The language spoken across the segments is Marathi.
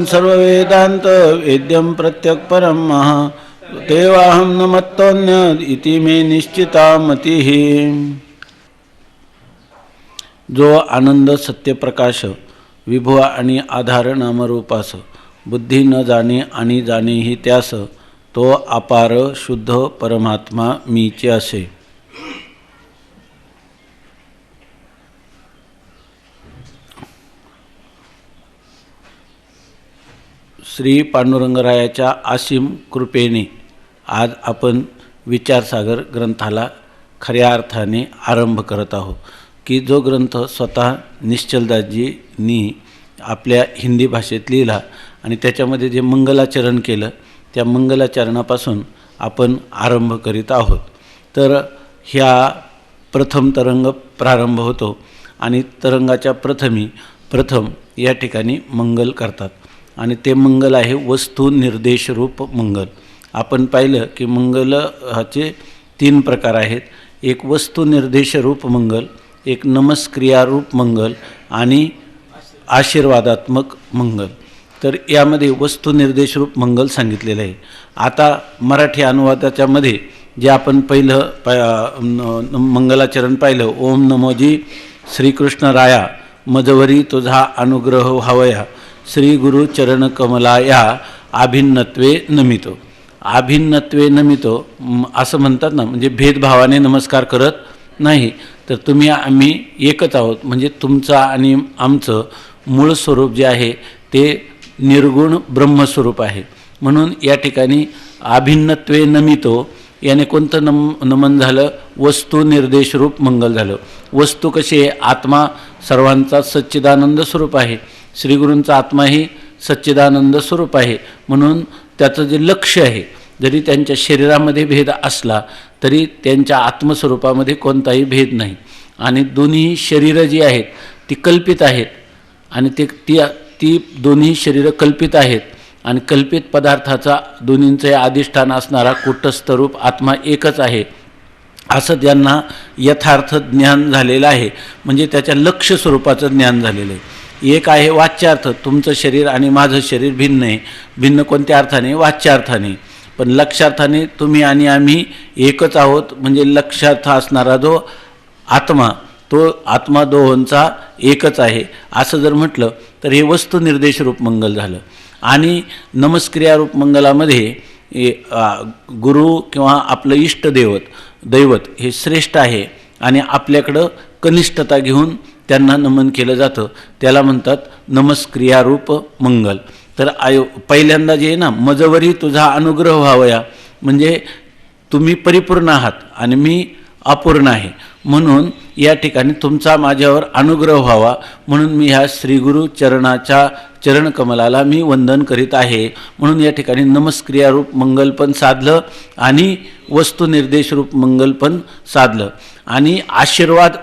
सर्ववेदांत वेद्यं प्रत्यक् परं महा तेवाहं न मत्तोऽन्य इति मे निश्चिता मतिः. जो आनंद सत्यप्रकाश विभू आणि आधार नामरूपास बुद्धी न जाणे आणि जाणेही त्यास तो अपार शुद्ध परमात्मा मीचे असे. श्री पांडुरंगरायाच्या असीम कृपेने आज आपण विचारसागर ग्रंथाला खऱ्या अर्थाने आरंभ करत आहोत की जो ग्रंथ स्वतः निश्चलदासजींनी आपल्या हिंदी भाषेत लिहिला आणि त्याच्यामध्ये जे मंगलाचरण केलं त्या मंगलाचरणापासून आपण आरंभ करीत आहोत. तर ह्या प्रथम तरंग प्रारंभ होतो आणि तरंगाच्या प्रथम या ठिकाणी मंगल करतात आणि ते मंगल आहे वस्तू निर्देश रूप मंगल. आपण पाहिलं की मंगलाचे 3 प्रकार आहेत. एक वस्तू निर्देश रूप मंगल, एक नमस्क्रिया रूप मंगल आणि आशीर्वादात्मक मंगल. तर यामध्ये वस्तू निर्देश रूप मंगल सांगितलेलं आहे. आता मराठी अनुवादाच्या मध्ये जे आपण पहिलं मंगलाचरण पाहिलं, ओम नमोजी श्रीकृष्ण राया मजवरी तुझा अनुग्रह व्हावया श्री गुरु चरण कमलाया अभिन्नत्वे नमितो. अभिन्नत्वे नमितो असं म्हणतात ना, म्हणजे भेदभावाने नमस्कार करत नाही, तर तुम्ही आम्ही एकच आहोत. म्हणजे तुमचं आणि आमचं मूळ स्वरूप जे आहे ते निर्गुण ब्रह्मस्वरूप आहे. म्हणून या ठिकाणी अभिन्नत्वे नमितो याने कोणतं नमन झालं? वस्तू निर्देश रूप मंगल झालं. वस्तू कशी आहे? आत्मा सर्वांचा सच्चिदानंद स्वरूप आहे. श्रीगुरूंचा आत्माही सच्चिदानंद स्वरूप आहे. म्हणून त्याचं जे लक्ष्य आहे, जरी त्यांच्या शरीरामध्ये भेद असला तरी त्यांच्या आत्मस्वरूपामध्ये कोणताही भेद नाही. आणि दोन्ही शरीरं जी आहेत ती कल्पित आहेत आणि ती दोन्ही शरीरं कल्पित आहेत आणि कल्पित पदार्थाचा दोन्हींचे अधिष्ठान असणारा कूटस्थ रूप आत्मा एकच आहे असं त्यांना यथार्थ ज्ञान झालेलं आहे. म्हणजे त्याच्या लक्ष्य स्वरूपाचं ज्ञान झालेलं आहे. एक आहे वाच्यार्थ, तुमचं शरीर आणि माझं शरीर भिन्न आहे. भिन्न कोणत्या अर्थाने? वाच्यार्थाने. पण लक्षार्थाने तुम्ही आणि आम्ही एकच आहोत. म्हणजे लक्षार्थ असणारा जो आत्मा, तो आत्मा दोहोंचा एकच आहे असं जर म्हटलं तर हे वस्तू निर्देश रूप मंगल झालं. आणि नमस्क्रिया रूप मंगलामध्ये गुरु किंवा आपलं इष्ट दैवत हे श्रेष्ठ आहे आणि आपल्याकडं कनिष्ठता घेऊन त्यांना नमन केलं जातं. त्याला म्हणतात नमस्क्रियारूप मंगल. तर पहिल्यांदा जे आहे ना, मजवरी तुझा अनुग्रह व्हावया, म्हणजे तुम्ही परिपूर्ण आहात आणि मी अपूर्ण आहे. म्हणून या ठिकाणी तुमचा माझ्यावर अनुग्रह व्हावा म्हणून मी ह्या श्रीगुरु चरणाच्या चरणकमलाला मी वंदन करीत आहे. म्हणून या ठिकाणी नमस्क्रियारूप मंगल पण साधलं आणि वस्तू निर्देश रूप मंगल पण साधलं. आणि आशीर्वाद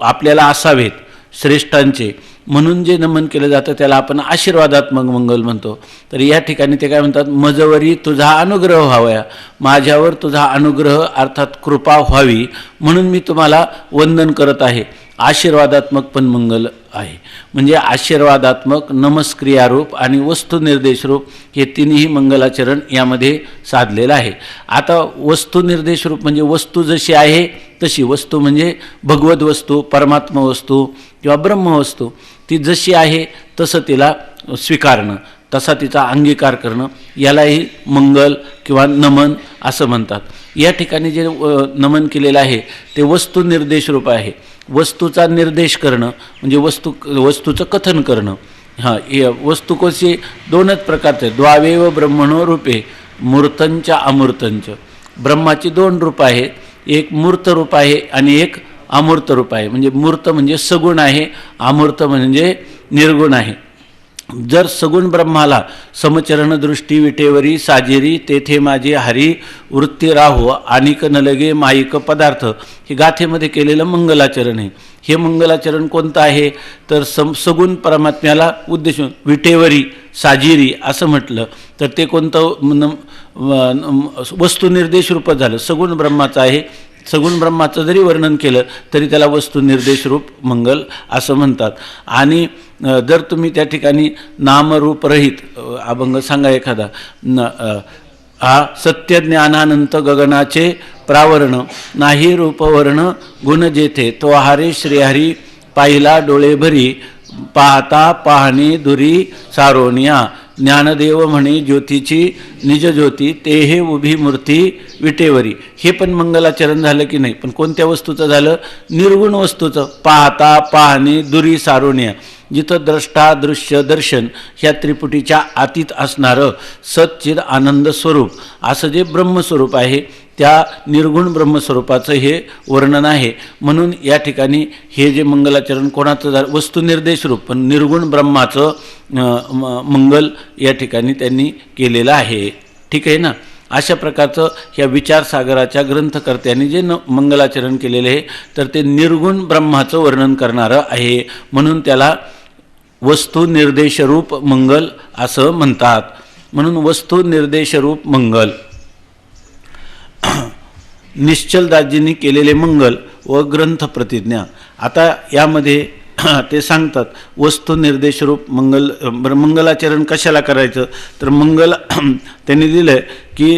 आपल्याला असावेत श्रेष्ठांचे म्हणून जे नमन केलं जातं त्याला आपण आशीर्वादात्मक मंगल म्हणतो. तर या ठिकाणी ते काय म्हणतात? मजवरी तुझा अनुग्रह व्हावया, माझ्यावर तुझा अनुग्रह अर्थात कृपा व्हावी म्हणून मी तुम्हाला वंदन करत आहे. आशीर्वादात्मक पण मंगल आहे. म्हणजे आशीर्वादात्मक, नमस्क्रियारूप आणि वस्तू निर्देश रूप हे तिन्ही मंगलाचरण यामध्ये साधलेलं आहे. आता वस्तू निर्देश रूप म्हणजे वस्तू जशी आहे तशी. वस्तू म्हणजे भगवत वस्तू, परमात्मा वस्तू किंवा ब्रह्मवस्तू. ती जशी आहे तसं तिला स्वीकारणं, तसा तिचा अंगीकार करणं, यालाही मंगल किंवा नमन असं म्हणतात. या ठिकाणी जे नमन केलेलं आहे ते वस्तू निर्देश रूप आहे. वस्तूचा निर्देश करणं म्हणजे वस्तूचं कथन करणं. वस्तू कशी? 2च प्रकारचे. द्वावेव ब्रह्मणो रूपे मूर्तंच अमूर्तंच. ब्रह्माची 2 रूप आहेत. एक मूर्त रूप आहे आणि एक अमूर्त रूप आहे. म्हणजे मूर्त म्हणजे सगुण आहे, अमूर्त म्हणजे निर्गुण आहे. जर सगुण ब्रह्माला समचरण दृष्टी विटेवरी साजेरी तेथे माझे हरी वृत्ती राहो आणिक न लगे माईक पदार्थ, हे गाथेमध्ये केलेलं मंगलाचरण आहे. हे मंगलाचरण कोणतं आहे तर सगुण परमात्म्याला उद्देशून विटेवरी साजिरी असं म्हटलं तर ते कोणतं वस्तुनिर्देश रूप झालं. सगुण ब्रह्माचं आहे सगुण ब्रह्माचं जरी वर्णन केलं तरी त्याला वस्तुनिर्देश रूप मंगल असं म्हणतात. आणि जर तुम्ही त्या ठिकाणी नामरूपरहित अभंग सांगा एखादा, हा सत्यज्ञानानंत गगनाचे प्रावरण, नाही रूपवर्ण गुण जेथे, तो हारे श्रीहरी पाहिला डोळे भरी, पाहता पाहणी दुरी सारोनिया, ज्ञानदेव म्हणे ज्योतीची निज ज्योती, ते हे उभी मूर्ती विटेवरी. हे पण मंगलाचरण झालं की नाही? पण कोणत्या वस्तूचं झालं? निर्गुण वस्तूचं. पाहता पाहणी दुरी सारोनिया, जिथं द्रष्टा दृश्य दर्शन ह्या त्रिपुटीच्या आतीत असणारं सच्चिद आनंद स्वरूप असं जे ब्रह्मस्वरूप आहे त्या निर्गुण ब्रह्मस्वरूपाचं हे वर्णन आहे. म्हणून या ठिकाणी हे जे मंगलाचरण कोणाचं झालं? वस्तुनिर्देश रूप, पण निर्गुण ब्रह्माचं मंगल या ठिकाणी त्यांनी केलेलं आहे. ठीक आहे ना? अशा प्रकारचं ह्या विचारसागराच्या ग्रंथकर्त्यांनी जे मंगलाचरण केलेलं आहे तर ते निर्गुण ब्रह्माचं वर्णन करणारं आहे. म्हणून त्याला वस्तुनिर्देशरूप मंगल असं म्हणतात. म्हणून वस्तुनिर्देशरूप मंगल. निश्चलदासजींनी केलेले मंगल व ग्रंथ प्रतिज्ञा. आता यामध्ये ते सांगतात वस्तुनिर्देशरूप मंगल. मंगलाचरण कशाला करायचं? तर मंगल त्यांनी दिलं की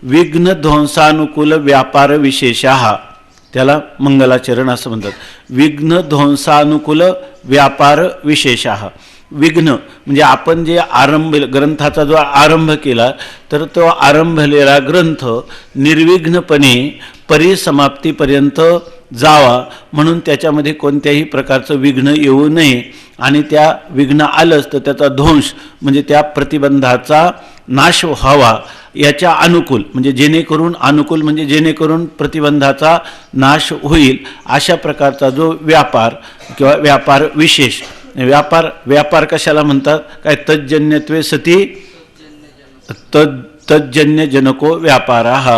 विघ्न ध्वंसानुकूल व्यापार विशेषः, त्याला मंगलाचरण असं म्हणतात. विघ्न ध्वंसानुकूल व्यापार विशेषः. विघ्न म्हणजे आपण जे ग्रंथाचा जो आरंभ केला तर तो आरंभलेला ग्रंथ निर्विघ्नपणे परिसमाप्तीपर्यंत जावा म्हणून त्याच्यामध्ये कोणत्याही प्रकारचं विघ्न येऊ नये. आणि त्या विघ्न आलंच तर त्याचा ध्वंस म्हणजे त्या प्रतिबंधाचा नाश व्हावा याच्या अनुकूल, म्हणजे जेणेकरून अनुकूल म्हणजे जेणेकरून प्रतिबंधाचा नाश होईल अशा प्रकारचा जो व्यापार किंवा व्यापार विशेष. व्यापार कशाला म्हणतात? काय? तज्जन्यत्वे सती तज्जन्यजनको व्यापारः,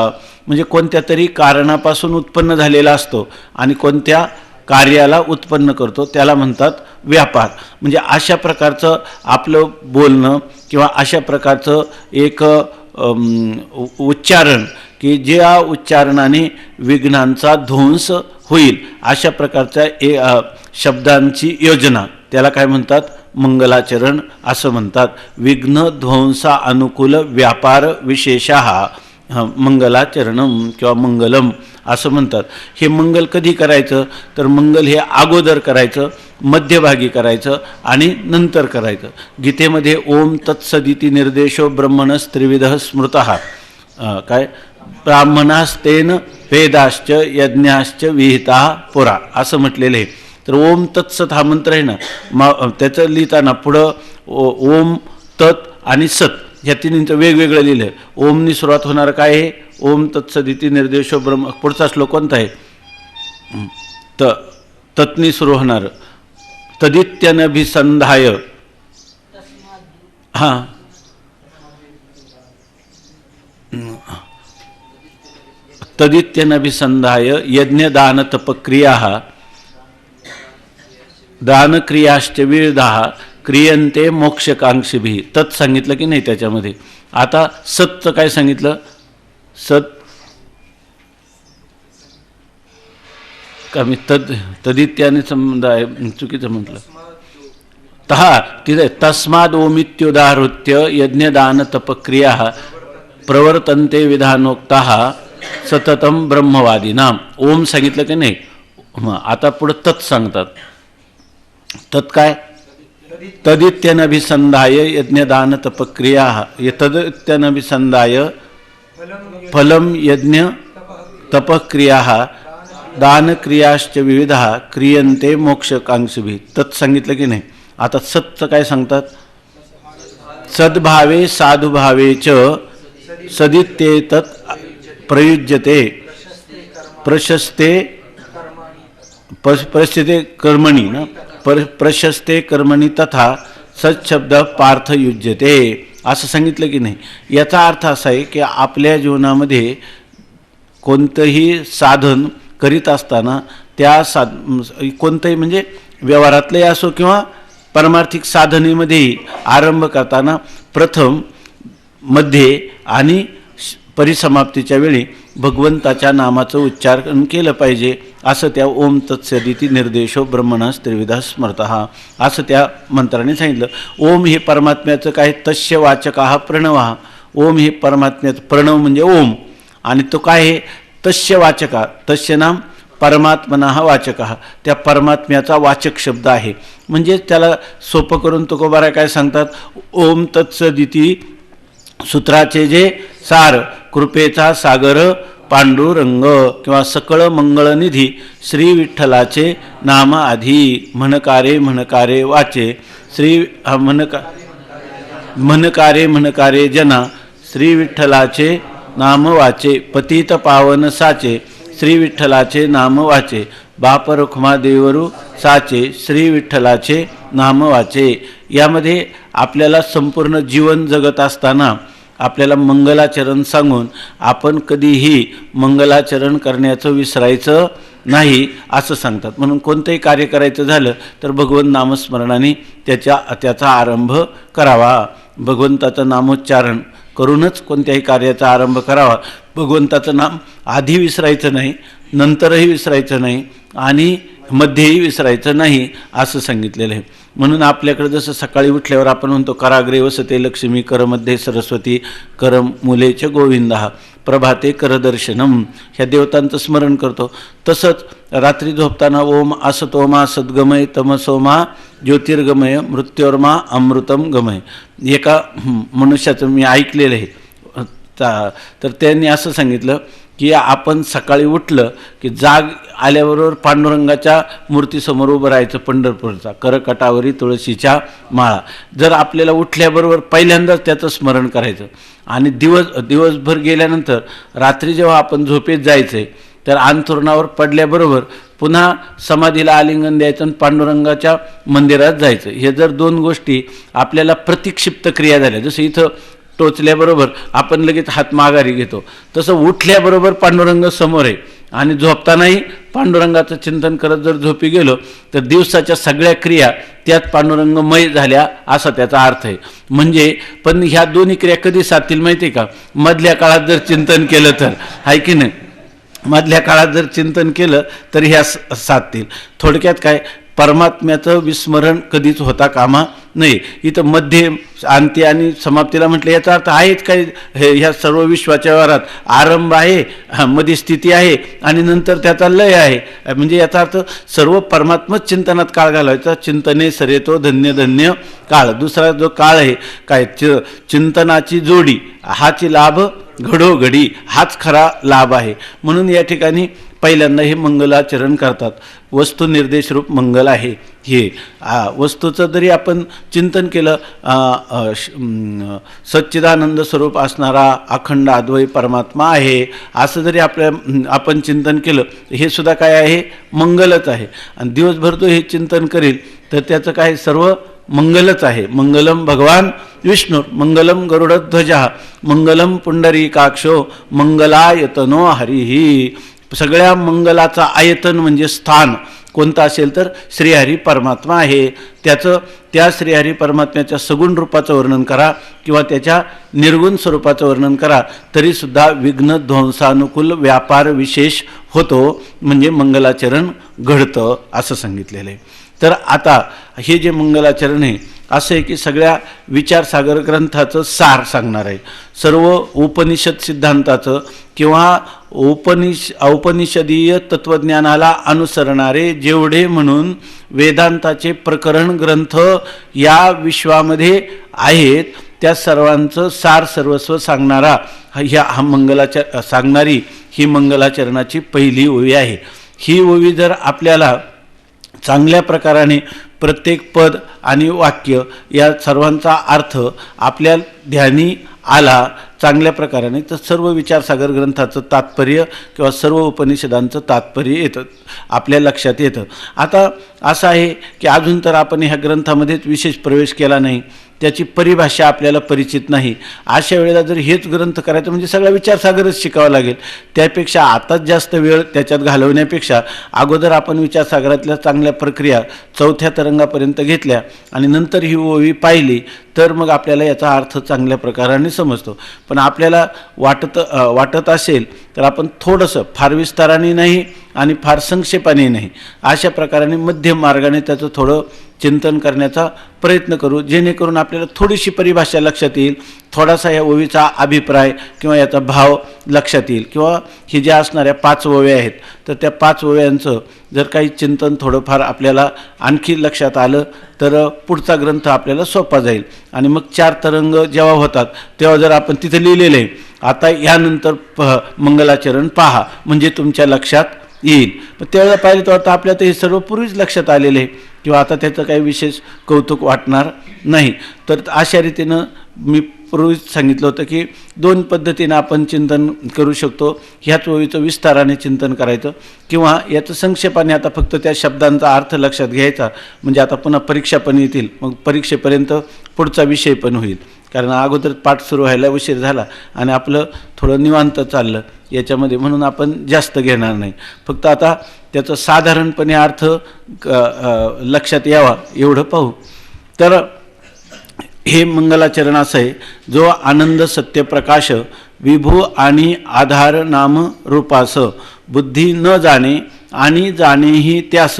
म्हणजे कोणत्या तरी कारणापासून उत्पन्न झालेला असतो आणि कोणत्या कार्याला उत्पन्न करतो त्याला म्हणतात व्यापार. म्हणजे अशा प्रकारचं आपलं बोलणं किंवा अशा प्रकारचं एक उच्चारण की ज्या उच्चारणाने विघ्नांचा ध्वंस होईल अशा प्रकारच्या शब्दांची योजना त्याला काय म्हणतात? मंगलाचरण असं म्हणतात. विघ्न ध्वंसा अनुकूल व्यापार विशेषः मंगलाचरणम किंवा मंगलम असं म्हणतात. हे मंगल कधी करायचं? तर मंगल हे अगोदर करायचं, मध्यभागी करायचं आणि नंतर करायचं. गीतेमध्ये ओम तत्सदिती निर्देशो ब्रह्मणस त्रिविधः स्मृतः, काय? ब्राह्मणास्तेन वेदाश्च यज्ञाश्च विहिता पुरा असं म्हटलेलं आहे. तर ओम तत्सत हा मंत्र आहे ना, त्याचं लिहिताना पुढं ओम तत् आणि सत ह्या तिन्हींचं वेगवेगळं लिहिलं आहे. ओमनी सुरुवात होणार काय आहे? ओम तत्सदिती निर्देशो ब्रह्म. पुढचा श्लोक कोणता आहे? तत्नी सुरू होणार. तदित्यनभिसंधाय, हां तदित्यनभिसंधाय यज्ञदानतपक्रिया दानक्रियाश्च विविधाः क्रियन्ते मोक्षकांक्षिभिः. तत् सांगितलं की नाही त्याच्यामध्ये. आता सतचं काय सांगितलं? सत का मी तदित्याने संबंध आहे, चुकीचं म्हटलं. तिथे तस्माद ओमित्युदाहृत्य यज्ञदानतपक्रिया प्रवर्तन्ते विधानोक्ताः सततम ब्रह्मवादिनाम. ओम सांगितलं की नाही. आता पुढे तत् सांगतात. तत् काय? तदित्यनभिसंधाय यज्ञदान तपक्रिया, तदित्यनभिसंधाय फलम यज्ञ तपक्रिया दानक्रियाश्च विविधा क्रियन्ते मोक्षकांक्षिभिः. तत् सांगितलं की नाही. आता सतचं काय सांगतात? सद्भावे साधुभावे च सदित्येतत् प्रयुज्यते प्रशस्ते कर्मणि ना प्रशस्ते कर्मणि तथा सच्छब्द पार्थ युज्यते असं सांगितलं की नाही. याचा अर्थ असा आहे की आपल्या जीवनामध्ये कोणतंही साधन करीत असताना त्या कोणतंही म्हणजे व्यवहारातले असो किंवा पारमार्थिक साधनेमध्येही आरंभ करताना प्रथम मध्ये आणि परिसमाप्तीच्या वेळी भगवंताच्या नामाचं उच्चारण केलं पाहिजे असं त्या ओम तत्सदिती निर्देशो ब्रह्मणास त्रिविधा स्मृतः असं त्या मंत्राने सांगितलं. ओम हे परमात्म्याचं काय तस्य वाचक हा प्रणव हा. ओम हे परमात्म्याचं प्रणव म्हणजे ओम आणि तो काय आहे तस्य वाचका. तस्य नाम परमात्मना हा वाचक हा. त्या परमात्म्याचा वाचक शब्द आहे. म्हणजे त्याला सोपं करून तुकोबारा काय सांगतात ओम तत्सदिती सूत्राचे जे सार कृपेचा सागर पांडुरंग किंवा सकळ मंगळनिधी श्री विठ्ठलाचे नाम आधी म्हणकारे म्हणकारे वाचे श्री म्हणकारे म्हणकारे जना श्री विठ्ठलाचे नाम वाचे पतित पावन साचे श्री विठ्ठलाचे नाम वाचे बाप रुक्मा देवरू साचे श्री विठ्ठलाचे नाम वाचे. यामध्ये आपल्याला संपूर्ण जीवन जगत असताना आपल्याला मंगलाचरण सांगून आपण कधीही मंगलाचरण करण्याचं विसरायचं नाही असं सांगतात. म्हणून कोणतंही कार्य करायचं झालं तर भगवंत नामस्मरणाने त्याचा आरंभ करावा. भगवंताचं नामोच्चारण करूनच कोणत्याही कार्याचा आरंभ करावा. भगवंताचं नाम आधी विसरायचं नाही, नंतरही विसरायचं नाही आणि मध्येही विसरायचं नाही असं सांगितलेलं आहे. म्हणून आपल्याकडे जसं सकाळी उठल्यावर आपण म्हणतो कराग्रे वसते लक्ष्मी करमध्ये सरस्वती कर मुलेच गोविंदा प्रभाते करदर्शनम ह्या देवतांचं स्मरण करतो. तसंच रात्री झोपताना ओम असतोमा सद्गमय तमसोमा ज्योतिर्गमय मृत्योर्मा अमृतम गमय. एका मनुष्याचं मी ऐकलेलं आहे तर त्यांनी असं सांगितलं की आपण सकाळी उठलं की जाग आल्याबरोबर पांडुरंगाच्या मूर्तीसमोर उभं राहायचं. पंढरपूरचा करकटावरी तुळशीच्या माळा. जर आपल्याला उठल्याबरोबर पहिल्यांदाच त्याचं स्मरण करायचं आणि दिवसभर गेल्यानंतर रात्री जेव्हा आपण झोपेत जायचं तर अंथरुणावर पडल्याबरोबर पुन्हा समाधीला आलिंगन द्यायचं आणि पांडुरंगाच्या मंदिरात जायचं. हे जर दोन गोष्टी आपल्याला प्रतिक्षिप्त क्रिया झाल्या, जसं इथं टोचल्याबरोबर आपण लगेच हात माघारी घेतो, तसं उठल्याबरोबर पांडुरंग समोर आहे आणि झोपतानाही पांडुरंगाचं चिंतन करत जर झोपी गेलो तर दिवसाच्या सगळ्या क्रिया त्यात पांडुरंगमय झाल्या असा त्याचा अर्थ आहे. म्हणजे पण ह्या दोन्ही क्रिया कधी साधतील माहिती आहे का? मधल्या काळात जर चिंतन केलं तर, आहे की नाही? मधल्या काळात जर चिंतन केलं तर ह्या साधतील. थोडक्यात काय, परमात्म्याचं विस्मरण कधीच होता कामा नाही. इथं मध्ये अंत्य आणि समाप्तीला म्हटलं याचा अर्थ आहेच काय, ह्या सर्व विश्वाच्या व्यवहारात आरंभ आहे, मध्ये स्थिती आहे आणि नंतर त्याचा लय आहे. म्हणजे याचा अर्थ सर्व परमात्मच चिंतनात काळ घालवायचा. चिंतने सरेतो धन्य धन्य काळ. दुसरा जो काळ आहे काय, चिंतनाची जोडी हाची लाभ घडोघडी हाच खरा लाभ आहे. म्हणून या ठिकाणी पहिल्यांदा हे मंगलाचरण करतात. वस्तू निर्देश रूप मंगल आहे. हे वस्तूचं जरी आपण चिंतन केलं, सच्चिदानंद स्वरूप असणारा अखंड अद्वैत परमात्मा आहे असं जरी आपण चिंतन केलं, हे सुद्धा काय आहे, मंगलच आहे. आणि दिवसभर तो हे चिंतन करेल तर त्याचं काय सर्व मंगलच आहे. मंगलम भगवान विष्णू मंगलम गरुडध्वजा मंगलम पुंडरीकाक्षो मंगलायतनो हरिही. सगळ्या मंगलाचा आयतन म्हणजे स्थान कोणतं असेल तर श्रीहरी परमात्मा आहे. त्या श्रीहरी परमात्म्याच्या सगुण रूपाचं वर्णन करा किंवा त्याच्या निर्गुण स्वरूपाचं वर्णन करा तरीसुद्धा विघ्न ध्वंसानुकूल व्यापार विशेष होतो, म्हणजे मंगलाचरण घडतं असं सांगितलेलं आहे. तर आता हे जे मंगलाचरण आहे असं आहे की सगळ्या विचारसागर ग्रंथाचं सार सांगणार आहे. सर्व उपनिषद सिद्धांताचं किंवा औपनिषदीय तत्त्वज्ञानाला अनुसरणारे जेवढे म्हणून वेदांताचे प्रकरण ग्रंथ या विश्वामध्ये आहेत त्या सर्वांचं सार सर्वस्व सांगणारा सांगणारी ही मंगलाचरणाची पहिली ओवी आहे. ही ओवी जर आपल्याला चांगल्या प्रकाराने प्रत्येक पद आणि वाक्य या सर्वांचा अर्थ आपल्या ध्यानी आला चांगल्या प्रकाराने तर सर्व विचारसागर ग्रंथाचं तात्पर्य किंवा सर्व उपनिषदांचं तात्पर्य येतं आपल्या लक्षात येतं. आता असं आहे की अजून तर आपण ह्या ग्रंथामध्येच विशेष प्रवेश केला नाही, त्याची परिभाषा आपल्याला परिचित नाही. अशा वेळेला जर हेच ग्रंथ करायचं म्हणजे सगळा विचारसागरच शिकावा लागेल. त्यापेक्षा आताच जास्त वेळ त्याच्यात घालवण्यापेक्षा अगोदर आपण विचारसागरातल्या चांगल्या प्रक्रिया 4थ्या तरंगापर्यंत घेतल्या आणि नंतर ही ओवी पाहिली तर मग आपल्याला याचा अर्थ चांगल्या प्रकाराने समजतो. पण आपल्याला वाटत असेल तर आपण थोडंसं फार विस्ताराने नाही आणि फार संक्षेपाने नाही अशा प्रकाराने मध्यम मार्गाने त्याचं थोडं चिंतन करण्याचा प्रयत्न करू, जेणेकरून आपल्याला थोडीशी परिभाषा लक्षात येईल, थोडासा या ओवीचा अभिप्राय किंवा याचा भाव लक्षात येईल. किंवा हे ज्या असणाऱ्या 5 ओव्या आहेत तर त्या 5 ओव्यांचं जर काही चिंतन थोडंफार आपल्याला आणखी लक्षात आलं तर पुढचा ग्रंथ आपल्याला सोपा जाईल. आणि मग 4 तरंग जेव्हा होतात तेव्हा जर आपण तिथे लिहिलेलं आहे आता यानंतर मंगलाचरण पहा म्हणजे तुमच्या लक्षात येईल. पण त्यावेळेला पाहिलं तर आता आपल्या तर हे सर्व पूर्वीच लक्षात आलेले किंवा आता त्याचं काही विशेष कौतुक वाटणार नाही. तर अशा रीतीनं मी पूर्वीच सांगितलं होतं की 2 पद्धतीनं आपण चिंतन करू शकतो. ह्याच ओवीचं विस्ताराने चिंतन करायचं किंवा याचं संक्षेपाने आता फक्त त्या शब्दांचा अर्थ लक्षात घ्यायचा म्हणजे आता पुन्हा परीक्षा पण येतील, मग परीक्षेपर्यंत पुढचा विषय पण होईल. कारण अगोदर पाठ सुरू व्हायला उशीर झाला आणि आपलं थोडं निवांत चाललं याच्यामध्ये, म्हणून आपण जास्त घेणार नाही. फक्त आता त्याचं साधारणपणे अर्थ लक्षात यावा एवढं पाहू. तर हे मंगलाचरण असं आहे, जो आनंद सत्यप्रकाश विभू आणि आधार नाम रूपास बुद्धी न जाणे आणि जाणेही त्यास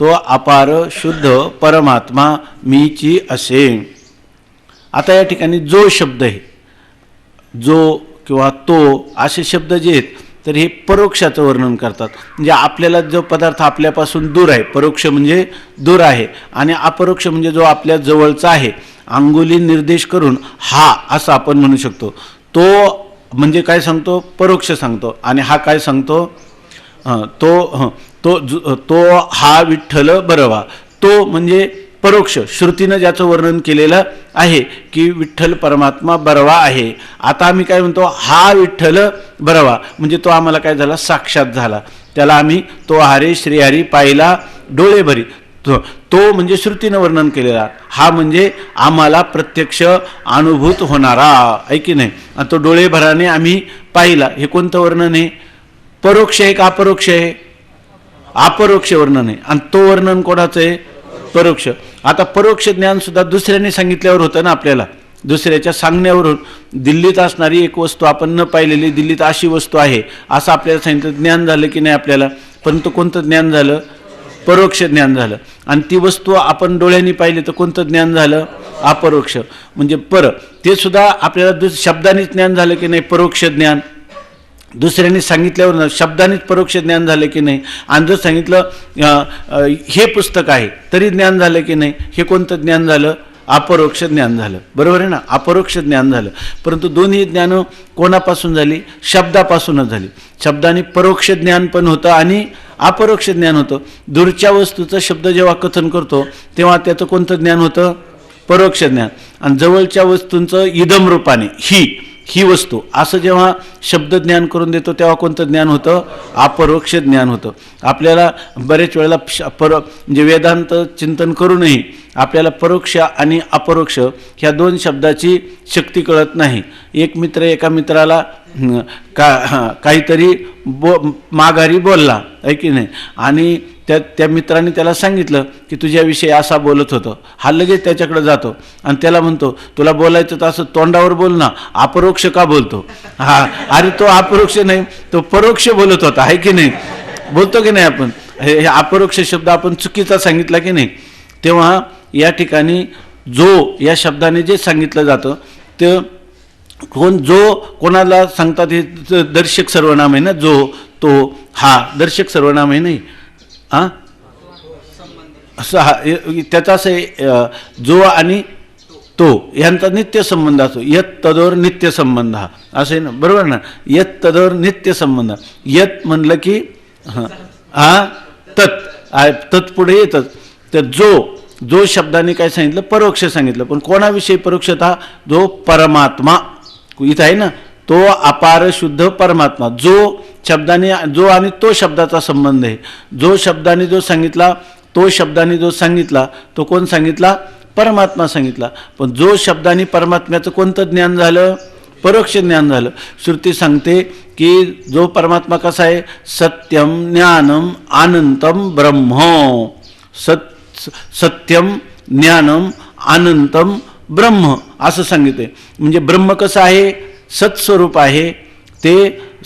तो अपार शुद्ध परमात्मा मीची असे. आता या ठिकाणी जो शब्द आहे, जो किंवा तो असे शब्द जे आहेत तर हे परोक्षाचं वर्णन करतात. म्हणजे आपल्याला जो पदार्थ आपल्यापासून दूर आहे, परोक्ष म्हणजे दूर आहे, आणि अपरोक्ष म्हणजे जो आपल्या जवळचा आहे. अंगुली निर्देश करून हा असं आपण म्हणू शकतो. तो म्हणजे काय सांगतो? परोक्ष सांगतो. आणि हा काय सांगतो? तो हा विठ्ठल बरवा. तो म्हणजे परोक्ष श्रुतीनं ज्याचं वर्णन केलेलं आहे की विठ्ठल परमात्मा बरवा आहे. आता आम्ही काय म्हणतो? हा विठ्ठल बरवा म्हणजे तो आम्हाला काय झाला? साक्षात झाला. त्याला आम्ही तो हरे श्रीहरी पाहिला डोळे भरी. तो म्हणजे श्रुतीनं वर्णन केलेला, हा म्हणजे आम्हाला प्रत्यक्ष अनुभूत होणारा आहे की नाही. आणि तो डोळे भराने आम्ही पाहिला. हे कोणतं वर्णन आहे? परोक्ष आहे का अपरोक्ष आहे? अपरोक्ष वर्णन आहे. आणि तो वर्णन कोणाचं आहे? परोक्ष. आता परोक्ष ज्ञान सुद्धा दुसऱ्याने सांगितल्यावर होतं ना. आपल्याला दुसऱ्याच्या सांगण्यावरून दिल्लीत असणारी एक वस्तू आपण न पाहिलेली, दिल्लीत अशी वस्तू आहे असं आपल्याला सांगितलं, ज्ञान झालं की नाही आपल्याला. परंतु कोणतं ज्ञान झालं? परोक्ष ज्ञान झालं. आणि ती वस्तू आपण डोळ्यांनी पाहिली तर कोणतं ज्ञान झालं? अपरोक्ष. म्हणजे ते सुद्धा आपल्याला शब्दानेच ज्ञान झालं की नाही? परोक्ष ज्ञान. दुसऱ्यांनी सांगितल्यावर शब्दानेच परोक्ष ज्ञान झालं की नाही? आणि जर सांगितलं हे पुस्तक आहे तरी ज्ञान झालं की नाही? हे कोणतं ज्ञान झालं? अपरोक्ष ज्ञान झालं. बरोबर आहे ना? अपरोक्ष ज्ञान झालं. परंतु दोन्ही ज्ञानं कोणापासून झाली? शब्दापासूनच झाली. शब्दाने परोक्ष ज्ञान पण होतं आणि अपरोक्ष ज्ञान होतं. दूरच्या वस्तूचं शब्द जेव्हा कथन करतो तेव्हा त्याचं कोणतं ज्ञान होतं? परोक्ष ज्ञान. आणि जवळच्या वस्तूंचं इदम रूपाने ही वस्तू असं जेव्हा शब्द ज्ञान करून देतो तेव्हा कोणतं ज्ञान होतं? अपरोक्ष ज्ञान होतं. आपल्याला बरेच वेळेला म्हणजे वेदांत चिंतन करूनही आपल्याला परोक्ष आणि अपरोक्ष ह्या 2 शब्दाची शक्ती कळत नाही. एक मित्र एका मित्राला काहीतरी माघारी बोलला आहे की नाही, आणि त्या मित्राने त्याला सांगितलं की तुझ्याविषयी असा बोलत होतं. हा लगेच त्याच्याकडे जातो आणि त्याला म्हणतो तुला बोलायचं तर असं तोंडावर बोल ना, अपरोक्ष का बोलतो? हा, अरे तो अपरोक्ष नाही, तो परोक्ष बोलत होता आहे की नाही. बोलतो की नाही आपण? हे अपरोक्ष शब्द आपण चुकीचा सांगितला की नाही. तेव्हा या ठिकाणी जो या शब्दाने जे सांगितलं जातं ते कोणाला सांगतात? हे दर्शक सर्वनाम आहे ना. तो हा दर्शक सर्वनाम आहे नाही. असं त्याचा असं जो आणि तो यांचा नित्य संबंध असतो. यत तदोर नित्य संबंध हा असं आहे ना. बरोबर ना? यत तदोर नित्य संबंध. यत म्हणलं की तत् पुढे येतच. तर जो शब्दाने काय सांगितलं? परोक्ष सांगितलं. पण कोणाविषयी परोक्षता? जो परमात्मा इथं आहे ना, तो अपार शुद्ध परमात्मा. जो शब्दाने जो आणि तो शब्दाचा संबंध आहे. जो शब्दाने जो सांगितला, तो शब्दाने जो सांगितला तो कोण सांगितला? परमात्मा सांगितला. पण जो शब्दाने परमात्म्याचं कोणतं ज्ञान झालं? परोक्ष ज्ञान झालं. श्रुती सांगते की जो परमात्मा कसा आहे? सत्यम ज्ञानम अनंतम ब्रह्म. सत्यम ज्ञानम अनंतम ब्रह्म असं सांगितले. म्हणजे ब्रह्म कसं आहे? सत्स्वरूप आहे. ते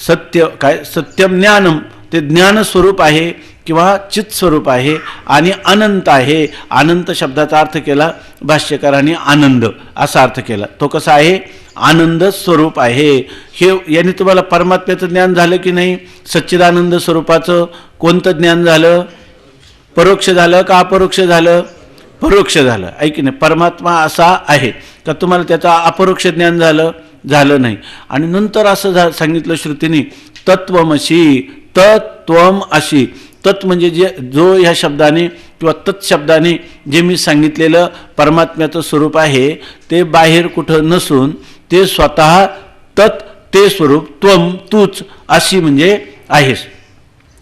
सत्य काय? सत्यम ज्ञानम ते ज्ञानस्वरूप आहे किंवा चित्स्वरूप आहे आणि अनंत आहे. अनंत शब्दाचा अर्थ केला भाष्यकारांनी आनंद असा अर्थ केला. तो कसा आहे? आनंद स्वरूप आहे. हे याने तुम्हाला परमात्म्याचं ज्ञान झालं की नाही? सच्चिदानंद स्वरूपाचं कोणतं ज्ञान झालं? परोक्ष झालं का अपरोक्ष झालं? परोक्ष झालं. ऐकी नाही, परमात्मा असा आहे का तुम्हाला त्याचं अपरोक्ष ज्ञान झालं? झालं नाही. आणि नंतर असं सांगितलं श्रुतीने, तत्वमसी, तत्त्वम अशी. तत् म्हणजे जो ह्या शब्दाने किंवा तत्शब्दाने जे मी सांगितलेलं परमात्म्याचं स्वरूप आहे ते बाहेर कुठं नसून ते स्वतः तत् ते स्वरूप त्वम तूच अशी म्हणजे आहेस.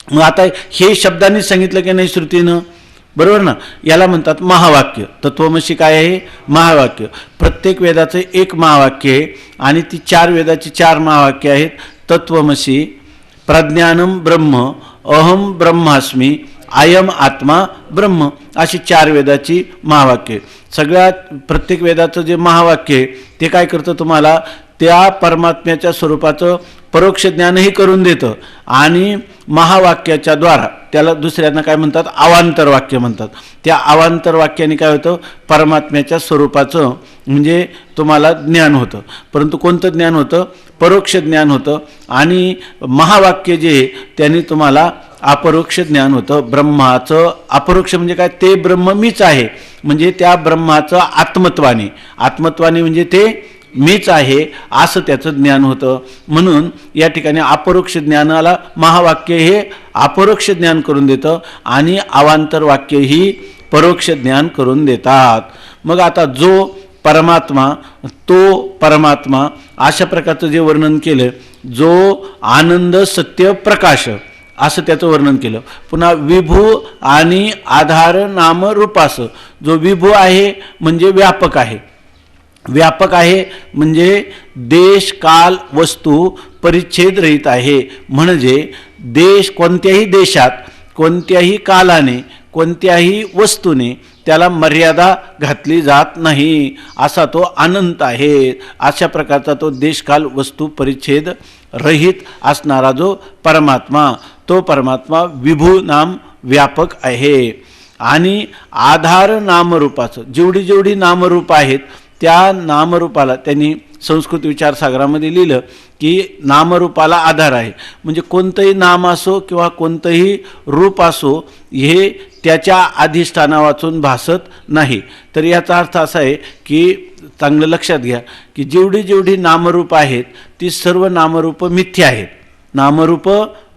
मग आता हे शब्दांनी सांगितलं की नाही श्रुतीनं? बरोबर ना? याला म्हणतात महावाक्य. तत्वमसी काय आहे? महावाक्य. प्रत्येक वेदाचं एक महावाक्य आहे आणि ती 4 वेदाची 4 महावाक्य आहेत. तत्वमसी, प्रज्ञानम ब्रह्म, अहम ब्रह्मास्मी, अयम आत्मा ब्रह्म अशी 4 वेदाची महावाक्य. सगळ्यात प्रत्येक वेदाचं जे महावाक्य आहे ते काय करतं? तुम्हाला त्या परमात्म्याच्या स्वरूपाचं परोक्ष ज्ञानही करून देतं आणि महावाक्याच्या द्वारा त्याला दुसऱ्यांना काय म्हणतात? अवांतर वाक्य म्हणतात. त्या अवांतर वाक्याने काय होतं? परमात्म्याच्या स्वरूपाचं म्हणजे तुम्हाला ज्ञान होतं. परंतु कोणतं ज्ञान होतं? परोक्ष ज्ञान होतं. आणि महावाक्य जे आहे त्याने तुम्हाला अपरोक्ष ज्ञान होतं. ब्रह्माचं अपरोक्ष म्हणजे काय? ते ब्रह्म मीच आहे म्हणजे त्या ब्रह्माचं आत्मत्वाने, आत्मत्वाने म्हणजे ते मीच आहे असं त्याचं ज्ञान होतं. म्हणून या ठिकाणी अपरोक्ष ज्ञानाला महावाक्य हे अपरोक्ष ज्ञान करून देतं आणि अवांतर वाक्य ही परोक्ष ज्ञान करून देतात. मग आता जो परमात्मा, तो परमात्मा अशा प्रकारचं जे वर्णन केलं, जो आनंद सत्य प्रकाश असं त्याचं वर्णन केलं. पुन्हा विभू आणि आधार नाम रूपास. जो विभू आहे म्हणजे व्यापक आहे. व्यापक आहे म्हणजे देश काल वस्तू परिच्छेद रहित आहे. म्हणजे देश, कोणत्याही देशात कोणत्याही कालाने कोणत्याही वस्तूने त्याला मर्यादा घातली जात नाही असा तो अनंत आहे. अशा प्रकारचा तो देशकाल वस्तू परिच्छेद रहित असणारा जो परमात्मा, तो परमात्मा विभू नाम व्यापक आहे. आणि आधार नामरूपाचं, जेवढी जेवढी नामरूप आहेत त्या नामरूपाला त्यांनी संस्कृत विचारसागरामध्ये लिहिलं की नामरूपाला आधार आहे. म्हणजे कोणतंही नाम असो किंवा कोणतंही रूप असो हे त्याच्या अधिष्ठाना वाचून भासत नाही. तर याचा अर्थ असा आहे की चांगलं लक्षात घ्या की जेवढी जेवढी नामरूप आहेत ती सर्व नामरूप मिथ्या आहेत. नामरूप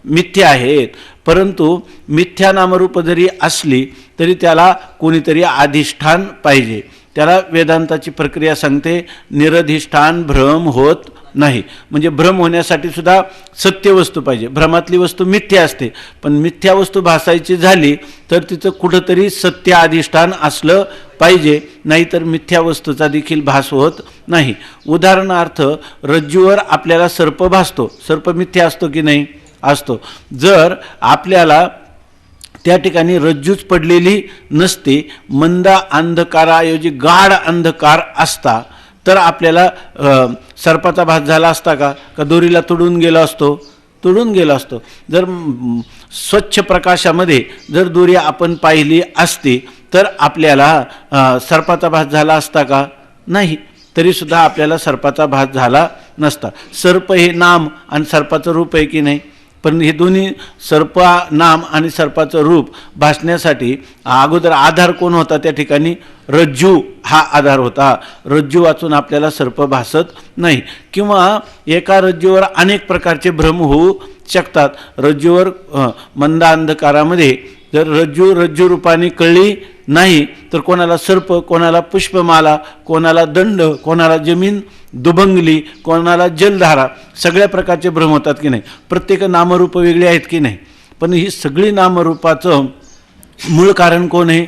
मिथ्या आहेत. परंतु मिथ्या नामरूप जरी असली तरी त्याला कोणीतरी अधिष्ठान पाहिजे. त्याला वेदांताची प्रक्रिया सांगते निरधिष्ठान भ्रम होत नाही. म्हणजे भ्रम होण्यासाठी सुद्धा सत्य वस्तू पाहिजे. भ्रमातली वस्तू मिथ्या असते पण मिथ्या वस्तू भासायची झाली तर तिचं कुठंतरी सत्य अधिष्ठान असलं पाहिजे, नाहीतर मिथ्या वस्तूचा देखील भास होत नाही. उदाहरणार्थ रज्जूवर आपल्याला सर्प भासतो. सर्प मिथ्या असतो की नाही? असतो. जर आपल्याला त्या ठिकाणी रज्जूच पडलेली नसते, मंद अंधकाराऐवजी गाढ अंधकार असता तर आपल्याला सर्पाचा भास झाला असता का? का दोरीला तुडून गेला असतो? तुडून गेला असतो. जर स्वच्छ प्रकाशामध्ये जर दोरी आपण पाहिली असती तर आपल्याला सर्पाचा भास झाला असता का? नाही. तरीसुद्धा आपल्याला सर्पाचा भास झाला नसता. सर्प हे नाम आणि सर्पाचं रूप आहे की नाही? पण हे दोन्ही सर्प नाम आणि सर्पाचं रूप भासण्यासाठी अगोदर आधार कोण होता? त्या ठिकाणी रज्जू हा आधार होता. रज्जू वाचून आपल्याला सर्प भासत नाही. किंवा एका रज्जूवर अनेक प्रकारचे भ्रम होऊ शकतात. रज्जूवर मंद अंधकारामध्ये जर रज्जू रूपाने कळली नाही तर कोणाला सर्प, कोणाला पुष्पमाला, कोणाला दंड, कोणाला जमीन दुभंगली, कोणाला जलधारा, सगळ्या प्रकारचे भ्रम होतात की नाही? प्रत्येक नामरूप वेगळी आहेत की नाही? पण ही सगळी नामरूपाचं मूळ कारण कोण आहे?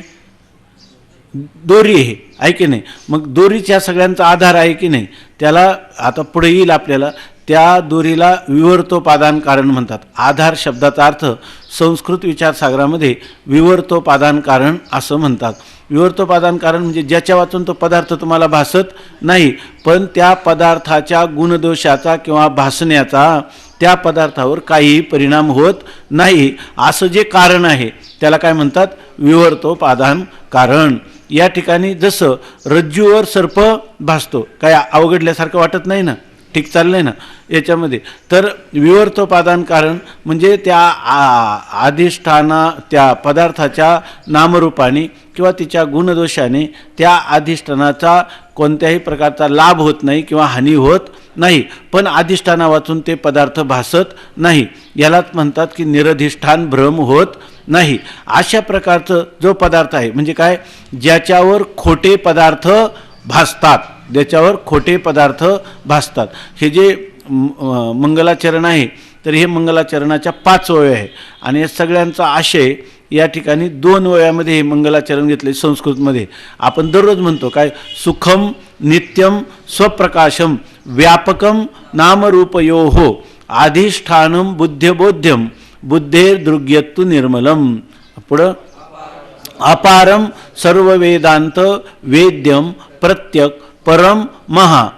दोरी आहे की नाही. मग दोरीच्या सगळ्यांचा आधार आहे की नाही, त्याला आता पुढे येईल आपल्याला. त्या दोरीला विवर्तोपादान कारण म्हणतात. आधार शब्दाचा अर्थ संस्कृत विचारसागरामध्ये विवर्तोपादान कारण असं म्हणतात. विवर्तोपादान कारण म्हणजे ज्याच्या वाचून तो पदार्थ तुम्हाला भासत नाही, पण त्या पदार्थाच्या गुणदोषाचा किंवा भासण्याचा त्या पदार्थावर काहीही परिणाम होत नाही असं जे कारण आहे त्याला काय म्हणतात, विवर्तोपादान कारण. या ठिकाणी जसं रज्जूवर सर्प भासतो, काय अवघडल्यासारखं वाटत नाही ना, ठीक चाललंय ना याच्यामध्ये. तर विवर्तोपादान कारण म्हणजे त्या अधिष्ठाना त्या पदार्थाच्या नामरूपाने किंवा तिच्या गुणदोषाने त्या अधिष्ठानाचा कोणत्याही प्रकारचा लाभ होत नाही किंवा हानी होत नाही, पण अधिष्ठाना वाचून ते पदार्थ भासत नाही. यालाच म्हणतात की निरधिष्ठान भ्रम होत नाही. अशा प्रकारचं जो पदार्थ आहे म्हणजे काय, ज्याच्यावर खोटे पदार्थ भासतात, ज्याच्यावर खोटे पदार्थ भासतात. हे जे मंगलाचरण आहे तर हे मंगलाचरणाच्या 5 ओव्या आहे आणि या सगळ्यांचा आशय या ठिकाणी 2 ओव्यामध्ये हे मंगलाचरण घेतले. संस्कृतमध्ये आपण दररोज म्हणतो काय, सुखम नित्यम स्वप्रकाशम व्यापकम नामरूपयोः अधिष्ठानम बुद्ध्यबोध्यम बुद्धेर्दृग्यत्तु निर्मलम. पुढं अपारम सर्ववेदांत वेद्यम प्रत्यक परम महा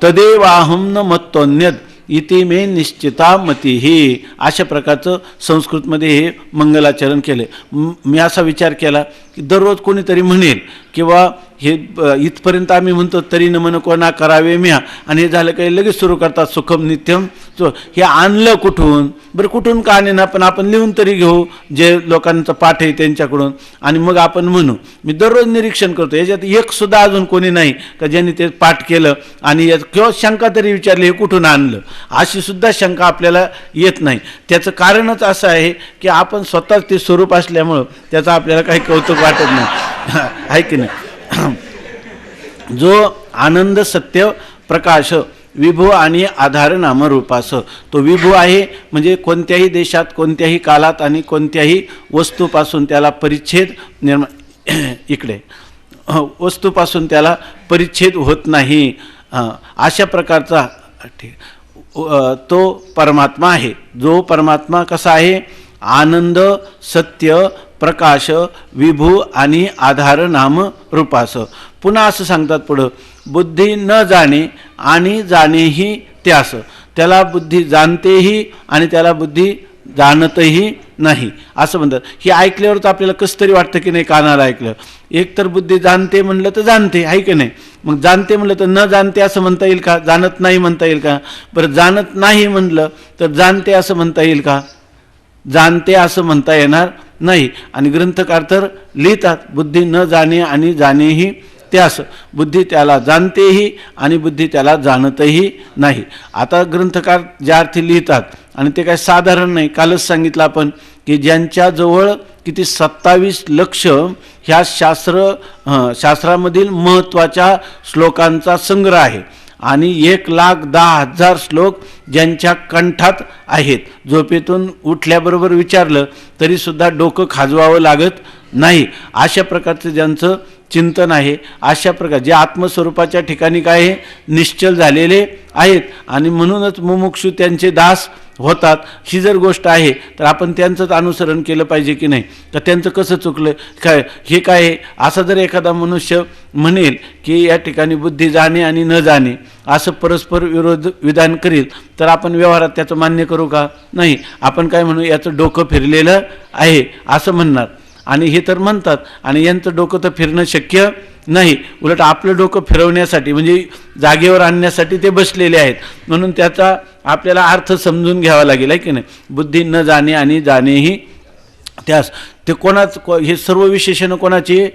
तदेवाहम न मत्तोन्यद इति मे निश्चिता मतिही. अशा प्रकारचं संस्कृतमध्ये हे मंगलाचरण केले. मी असा विचार केला की दररोज कोणीतरी म्हणेल किंवा हे इथपर्यंत आम्ही म्हणतो तरी न मन कोणा करावे म्या, आणि हे झालं काही लगेच सुरू करतात सुखम नित्यम. हे आणलं कुठून बरं, कुठून का आणेना, पण आपण लिहून तरी घेऊ जे लोकांचं पाठ आहे त्यांच्याकडून आणि मग आपण म्हणू. मी दररोज निरीक्षण करतो, याच्यात एक सुद्धा अजून कोणी नाही का ज्यांनी ते पाठ केलं आणि किंवा शंका तरी विचारली हे कुठून आणलं, अशी सुद्धा शंका आपल्याला येत नाही. त्याचं कारणच असं आहे की आपण स्वतःच ते स्वरूप असल्यामुळं त्याचं आपल्याला काही कौतुक वाटत नाही, आहे की नाही. जो आनंद सत्य प्रकाश विभू आणि आधार नामरूपास, तो विभू आहे म्हणजे कोणत्याही देशात कोणत्याही कालात आणि कोणत्याही वस्तूपासून त्याला परिच्छेद इकडे वस्तूपासून त्याला परिच्छेद होत नाही. अशा प्रकारचा तो परमात्मा आहे. जो परमात्मा कसा आहे, आनंद सत्य प्रकाश विभू आणि आधार नाम रूपास. पुन्हा असं सांगतात पुढं, बुद्धी न जाणे आणि जाणेही त्यास. त्याला बुद्धी जाणतेही आणि त्याला बुद्धी जाणतही नाही असं म्हणतात. हे ऐकल्यावर तर आपल्याला कसं तरी वाटतं की नाही, कानाला ऐकलं. एक तर बुद्धी जाणते म्हणलं तर जाणते, आहे की नाही. मग जाणते म्हणलं तर न जाणते असं म्हणता येईल का, जाणत नाही म्हणता येईल का. बरं जाणत नाही म्हणलं तर जाणते असं म्हणता येईल का, जाणते असं म्हणता येणार नाही. आणि ग्रंथकार तर लिहितात बुद्धी न जाणे आणि जाणेही त्यास. बुद्धी त्याला जाणतेही आणि बुद्धी त्याला जाणतही नाही. आता ग्रंथकार ज्या अर्थी लिहितात आणि ते काय साधारण नाही, कालच सांगितलं आपण की ज्यांच्याजवळ किती 27 लक्ष ह्या शास्त्रामधील महत्त्वाच्या श्लोकांचा संग्रह आहे आणि 1,10,000 श्लोक ज्यांच्या कंठात आहेत. झोपेतून उठल्याबरोबर विचारलं तरीसुद्धा डोकं खाजवावं लागत नाही. अशा प्रकारचं ज्यांचं चिंतन आहे, अशा प्रकार जे आत्मस्वरूपाच्या ठिकाणी काय आहे, निश्चल झालेले आहेत आणि म्हणूनच मुमुक्षु त्यांचे दास होतात. ही जर गोष्ट आहे तर आपण त्यांचंच अनुसरण केलं पाहिजे की नाही. तर त्यांचं कसं चुकलं काय, हे काय आहे. असा जर एखादा मनुष्य म्हणेल की या ठिकाणी बुद्धी जाणे आणि न जाणे असं परस्पर विरोध विधान करील तर आपण व्यवहारात त्याचं मान्य करू का, नाही. आपण काय म्हणू, याचं डोकं फिरलेलं आहे असं म्हणणार. आणि हे तर म्हणतात आणि यांचं डोकं तर फिरणं शक्य नाही. उलट आपलं डोकं फिरवण्यासाठी म्हणजे जागेवर आणण्यासाठी ते बसलेले आहेत. म्हणून त्याचा आपल्याला अर्थ समजून घ्यावा लागेल, आहे की नाही. बुद्धी न जाणे आणि जाणेही त्यास. ते हे सर्व विशेषणं कोणाचे,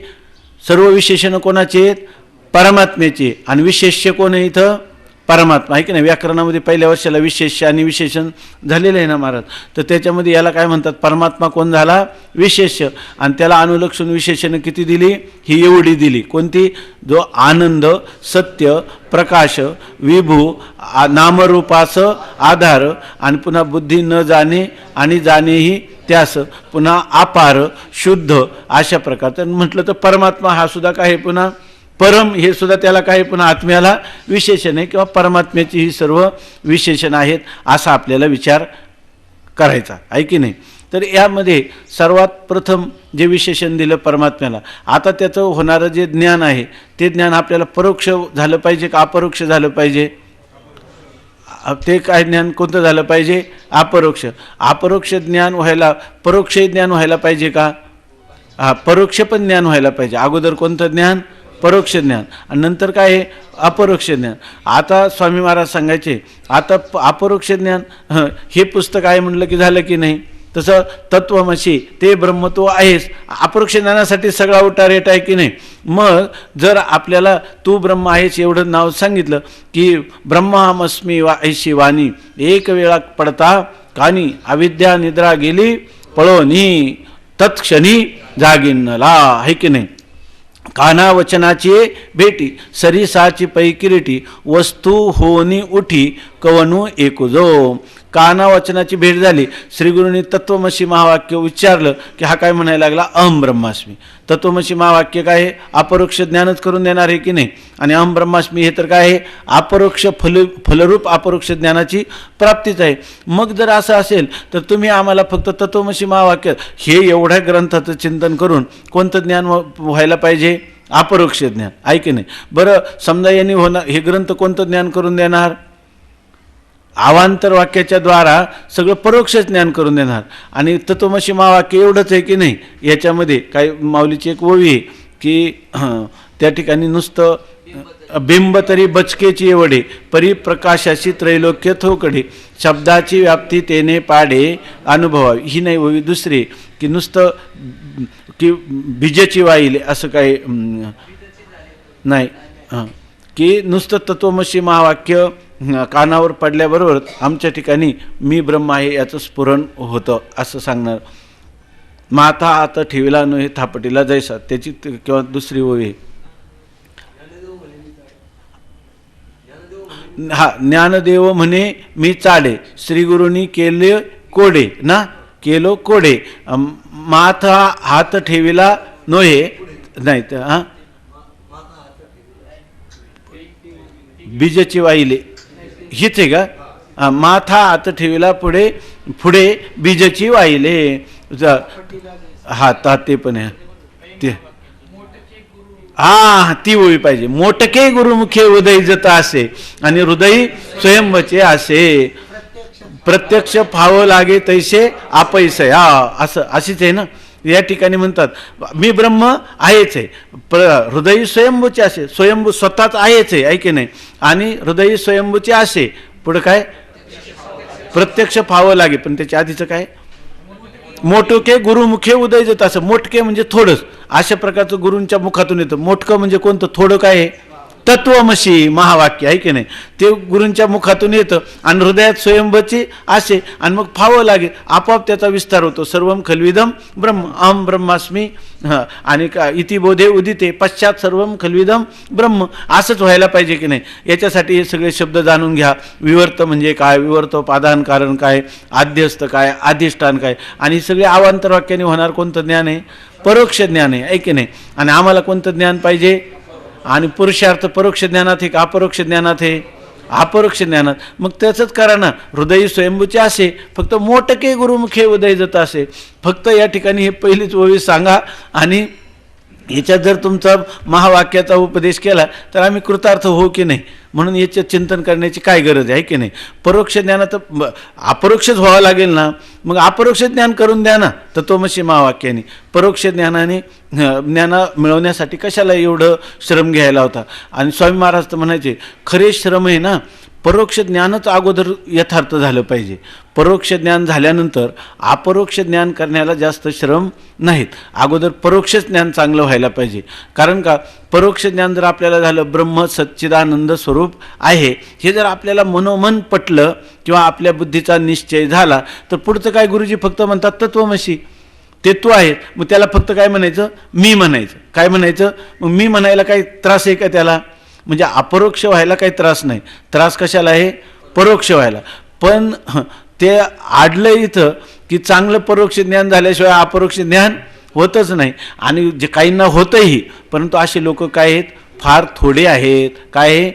सर्व विशेषणं कोणाचे आहेत, परमात्म्याचे. आणि विशेष्य कोण आहे इथं, परमात्मा, आहे की नाही. व्याकरणामध्ये पहिल्या वर्षाला विशेष्य आणि विशेषण झालेलं आहे ना महाराज. तर त्याच्यामध्ये याला काय म्हणतात, परमात्मा कोण झाला, विशेष्य. आणि त्याला अनुलक्षून विशेषणं किती दिली, ही एवढी दिली. कोणती, जो आनंद सत्य प्रकाश विभू नामरूपास आधार आणि पुन्हा बुद्धी न जाणे आणि जाणेही त्यास पुन्हा अपार शुद्ध अशा प्रकारचं म्हटलं तर परमात्मा हा सुद्धा काय पुन्हा परम हे सुद्धा त्याला काय पुन्हा आत्म्याला विशेषण आहे किंवा परमात्म्याची ही सर्व विशेषण आहेत असा आपल्याला विचार करायचा आहे की नाही. तर यामध्ये सर्वात प्रथम जे विशेषण दिलं परमात्म्याला, आता त्याचं होणारं जे ज्ञान आहे ते ज्ञान आपल्याला परोक्ष झालं पाहिजे का अपरोक्ष झालं पाहिजे? ते काय ज्ञान कोणतं झालं पाहिजे? अपरोक्ष. अपरोक्ष ज्ञान व्हायला परोक्ष ज्ञान व्हायला पाहिजे का? परोक्ष पण ज्ञान व्हायला पाहिजे. अगोदर कोणतं ज्ञान? परोक्ष ज्ञान, आणि नंतर काय आहे? अपरोक्ष ज्ञान. आता स्वामी महाराज सांगायचे आता अपरोक्ष ज्ञान हे पुस्तक आहे म्हणलं की झालं की नाही, तसं तत्वमसी ते ब्रह्मत्व आहेस अपरोक्ष ज्ञानासाठी सगळा उतारेट आहे की नाही. मग जर आपल्याला तू ब्रह्म आहेस एवढं नाव सांगितलं की ब्रह्माहमस्मी वा ऐशी वाणी एक वेळा पडता कानी अविद्या निद्रा गेली पळोनी तत्क्षणी जागिन्नला आहे की नाही. काना वचनाची भेटी सरीसाची पै किरीटी वस्तू होनी उठी कवनू एकूजो. काना वचनाची भेट झाली, श्रीगुरूंनी तत्वमसी महावाक्य उच्चारलं की हा काय म्हणायला लागला? अहम ब्रह्मास्मी. तत्वमसी महावाक्य काय आहे? अपरोक्ष ज्ञानच करून देणार आहे की नाही. आणि अहम ब्रह्मास्मी हे तर काय आहे? अपरोक्ष फलरूप अपरोक्ष ज्ञानाची प्राप्तीच आहे. मग जर असं असेल तर तुम्ही आम्हाला फक्त तत्वमसी महावाक्य हे एवढ्या ग्रंथाचं चिंतन करून कोणतं ज्ञान व्हायला पाहिजे? अपरोक्ष ज्ञान आहे की नाही. बरं समजा यांनी होणार हे ग्रंथ कोणतं ज्ञान करून देणार? अवांतर वाक्याच्या द्वारा सगळं परोक्ष ज्ञान करून देणार. आणि तत्वमसी महावाक्य एवढंच आहे की नाही. याच्यामध्ये काय माऊलीची एक ओवी आहे की त्या ठिकाणी नुसतं बिंब तरी बचकेची एवढे परिप्रकाशाची त्रैलोक्य थोकडे शब्दाची व्याप्ती तेने पाडे अनुभवावी. ही नाही ओवी दुसरी की नुसतं की बीजाची वाईल असं काय नाही की नुसतं तत्वमसी महावाक्य कानावर पडल्याबरोबर आमच्या ठिकाणी मी ब्रह्म आहे याचं स्फुरण होतं असं सांगणार. माथा हात ठेविला न हे थापटीला जैसा त्याची किंवा दुसरी ओवी ज्ञानदेव म्हणे मी चाडे श्रीगुरूंनी केले कोडे ना केलो कोडे माथा हात ठेविला नोहे नाही तर बीजाची वाहिले हीच आहे का? माथा हात ठेविला पुढे पुढे बीजाची वाहिले हा ते पण आहे ते ती ओळी पाहिजे. मोटके गुरुमुखे उदय जत असे आणि हृदय स्वयंवचे असे प्रत्यक्ष फावं लागे तैसे आपैसे असं अशीच आहे ना. या ठिकाणी म्हणतात मी ब्रह्म आहेच आहे हृदय स्वयंभूचे असे स्वयंभू स्वतःच आहेच आहे की नाही. आणि हृदय स्वयंभूचे असे पुढे काय? प्रत्यक्ष फावं लागे. पण त्याच्या आधीचं काय? मोटके गुरुमुखे उदय जत असं. मोटके म्हणजे थोडंच अशा प्रकारचं गुरूंच्या मुखातून येतं. मोठकं म्हणजे कोणतं? थोडं काय आहे? तत्वमसी महावाक्य आहे की नाही. ते गुरूंच्या मुखातून येतं आणि हृदयात स्वयंभूची असे आणि मग फावं लागे आपोआप त्याचा विस्तार होतो. सर्वम खल्विदम ब्रह्म अहम ब्रह्मास्मी आणि का इति बोधे उदिते पश्चात सर्वम खल्विदम ब्रह्म असंच व्हायला पाहिजे की नाही. याच्यासाठी हे सगळे शब्द जाणून घ्या. विवर्त म्हणजे काय? विवर्तोपादान कारण काय? आद्यस्थ काय? अधिष्ठान काय? आणि सगळे अवांतर वाक्याने होणार कोणतं ज्ञान आहे? परोक्ष ज्ञान आहे की नाही. आणि आम्हाला कोणतं ज्ञान पाहिजे? आणि पुरुषार्थ परोक्ष ज्ञानात आहे का अपरोक्ष ज्ञानात आहे? अपरोक्ष ज्ञानात. मग त्याचंच करा ना. हृदय स्वयंभूचे असे फक्त मोटके गुरुमुखे उदय जत असे. फक्त या ठिकाणी हे पहिलीच ओवी सांगा आणि याच्यात जर तुमचा महावाक्याचा उपदेश केला तर आम्ही कृतार्थ होऊ की नाही. म्हणून याचं चिंतन करण्याची काय गरज आहे की नाही. परोक्ष ज्ञानात अपरोक्षच व्हावं लागेल ना. मग अपरोक्ष ज्ञान करून द्या ना तत्वमसी महावाक्याने. परोक्ष ज्ञानाने ज्ञान मिळवण्यासाठी कशाला एवढं श्रम घ्यायला होता. आणि स्वामी महाराज तर म्हणायचे खरे श्रम आहे ना परोक्ष ज्ञानच अगोदर यथार्थ झालं पाहिजे. परोक्ष ज्ञान झाल्यानंतर अपरोक्ष ज्ञान करण्याला जास्त श्रम नाहीत. अगोदर परोक्ष ज्ञान चांगलं व्हायला पाहिजे. कारण का? परोक्ष ज्ञान जर आपल्याला झालं ब्रह्म सच्चिदानंद स्वरूप आहे हे जर आपल्याला मनोमन पटलं किंवा आपल्या बुद्धीचा निश्चय झाला तर पुढचं काय? गुरुजी फक्त म्हणतात तत्वमसी ते तू आहेत. मग त्याला फक्त काय म्हणायचं? मी म्हणायचं. काय म्हणायचं? मग मी म्हणायला काही त्रास आहे का त्याला? म्हणजे अपरोक्ष व्हायला काही त्रास नाही. त्रास कशाला आहे? परोक्ष व्हायला. पण ते आडलं इथं की चांगलं परोक्ष ज्ञान झाल्याशिवाय अपरोक्ष ज्ञान होतच नाही. आणि जे काहींना होतंही, परंतु असे लोक काय आहेत, फार थोडे आहेत. काय